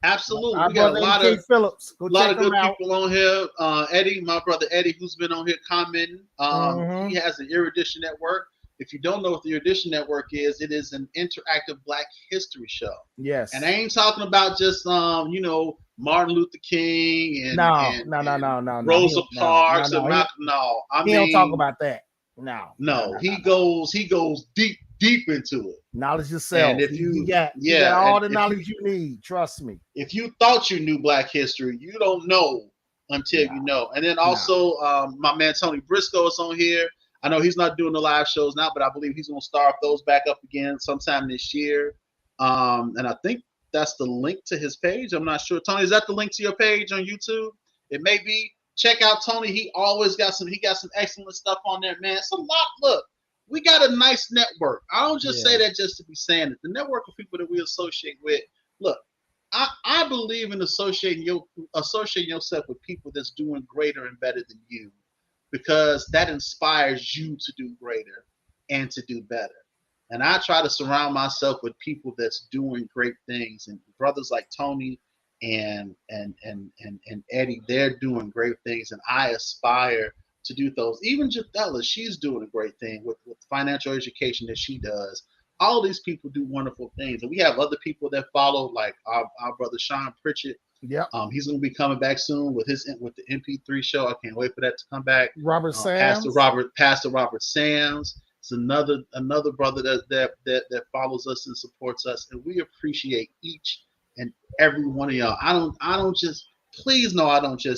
Absolutely. We got a lot of Phillips. A lot of good people on here. Eddie, my brother Eddie, who's been on here commenting. He has the Erudition Network. If you don't know what the Erudition Network is, it is an interactive Black history show. Yes. And I ain't talking about just Martin Luther King and Rosa Parks and Malcolm. No, I mean, he don't talk about that. No. He goes deep into it. Knowledge yourself. And if you got all the knowledge you need, trust me. If you thought you knew Black history, you don't know until you know. And then also my man Tony Briscoe is on here. I know he's not doing the live shows now, but I believe he's going to start those back up again sometime this year. And I think that's the link to his page. I'm not sure. Tony, is that the link to your page on YouTube? It may be. Check out Tony. He always got some excellent stuff on there, man. It's a lot. Look, we got a nice network. I don't just say that just to be saying it. The network of people that we associate with. Look, I believe in associating yourself with people that's doing greater and better than you, because that inspires you to do greater and to do better. And I try to surround myself with people that's doing great things, and brothers like Tony and Eddie, they're doing great things, and I aspire to do those. Even Jadella, she's doing a great thing with financial education that she does. All these people do wonderful things, and we have other people that follow, like our brother Sean Pritchett. Yeah, he's going to be coming back soon with the MP3 show. I can't wait for that to come back. Robert Sams, Pastor Robert Sams. It's another brother that follows us and supports us, and we appreciate each and every one of y'all. I don't just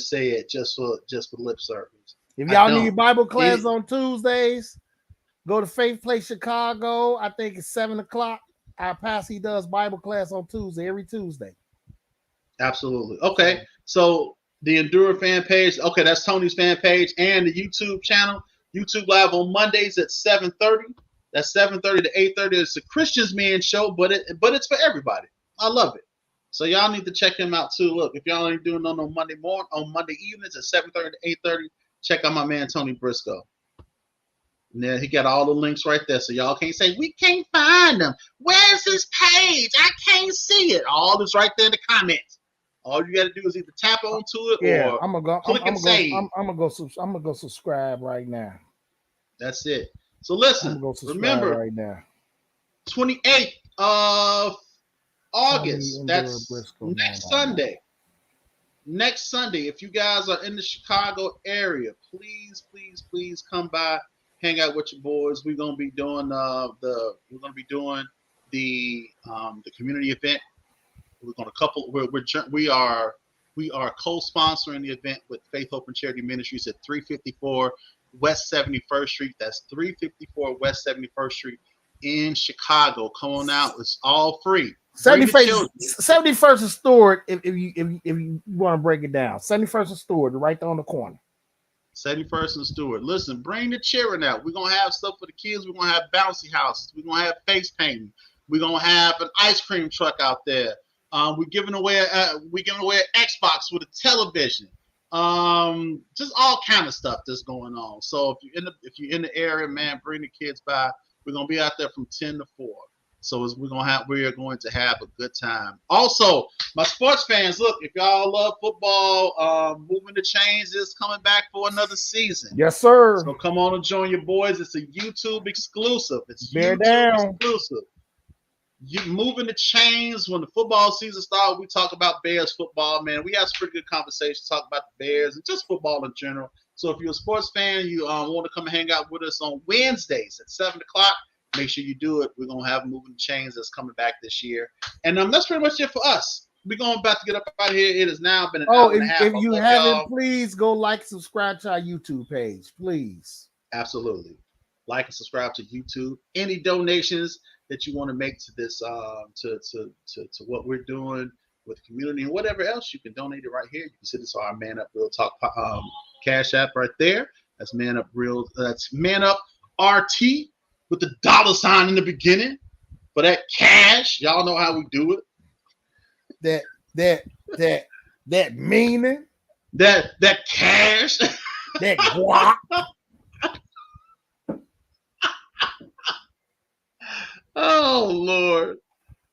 say it just for lip service. If y'all need Bible class on Tuesdays, go to Faith Place Chicago. I think it's 7:00. Our pastor, he does Bible class on Tuesday, every Tuesday. Absolutely. Okay. So the Endure fan page. Okay, that's Tony's fan page and the YouTube channel. YouTube Live on Mondays at 7:30. That's 7:30 to 8:30. It's a Christian's Man show, but it's for everybody. I love it. So y'all need to check him out too. Look, if y'all ain't doing on Monday morning, on Monday evenings at 7:30 to 8:30, check out my man Tony Briscoe. Yeah, he got all the links right there, so y'all can't say we can't find them. Where's his page? I can't see it. All is right there in the comments. All you got to do is either tap onto it or I'm gonna click and save. I'm gonna go subscribe right now. That's it. So listen, remember right now. 28th of August. That's next Sunday. Next Sunday, if you guys are in the Chicago area, please come by, hang out with your boys. We're gonna be doing the community event. We are co-sponsoring the event with Faith Hope and Charity Ministries at 354 West 71st Street. That's 354 West 71st Street in Chicago. Come on out. It's all free. 71st is Stewart. If you want to break it down, 71st is Stewart, right there on the corner. 71st and Stewart. Listen, bring the children out. We're gonna have stuff for the kids. We're gonna have bouncy houses. We're gonna have face painting. We're gonna have an ice cream truck out there. We're giving away an Xbox with a television. Just all kind of stuff that's going on. So if you're in the area, man, bring the kids by. We're gonna be out there from 10 to 4. So we are going to have a good time. Also, my sports fans, look, if y'all love football, Moving the Chains is coming back for another season. Yes, sir. So come on and join your boys. It's a YouTube exclusive. It's Bear YouTube down. exclusive. You Moving the Chains. When the football season starts, we talk about Bears football, man. We have some pretty good conversations, talk about the Bears and just football in general. So if you're a sports fan, you want to come and hang out with us on Wednesdays at 7 o'clock, make sure you do it. We're going to have Moving the Chains that's coming back this year. And that's pretty much it for us. We're about to get up out of here. It has now been an hour and a half. If you haven't, please go like, subscribe to our YouTube page, please. Absolutely. Like and subscribe to YouTube. Any donations that you want to make to this, to what we're doing with the community and whatever else, you can donate it right here. You can send it to our Man Up Real Talk Cash App right there. That's Man Up Real. That's Man Up RT with the $ in the beginning for that cash. Y'all know how we do it. That meaning. That cash. That guap. Oh, Lord.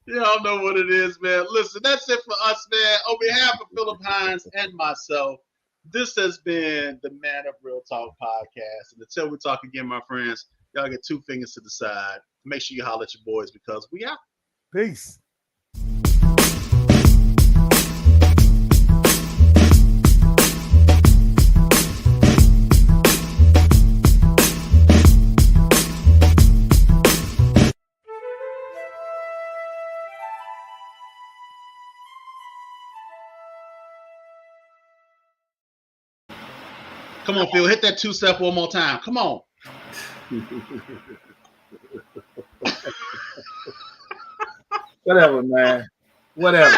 Y'all know what it is, man. Listen, that's it for us, man. On behalf of Philip Hines and myself, this has been the Man Up Real Talk podcast. And until we talk again, my friends, y'all get 2 fingers to the side. Make sure you holler at your boys because we out. Peace. Come on, Phil. Hit that 2-step one more time. Come on. Whatever, man. Whatever.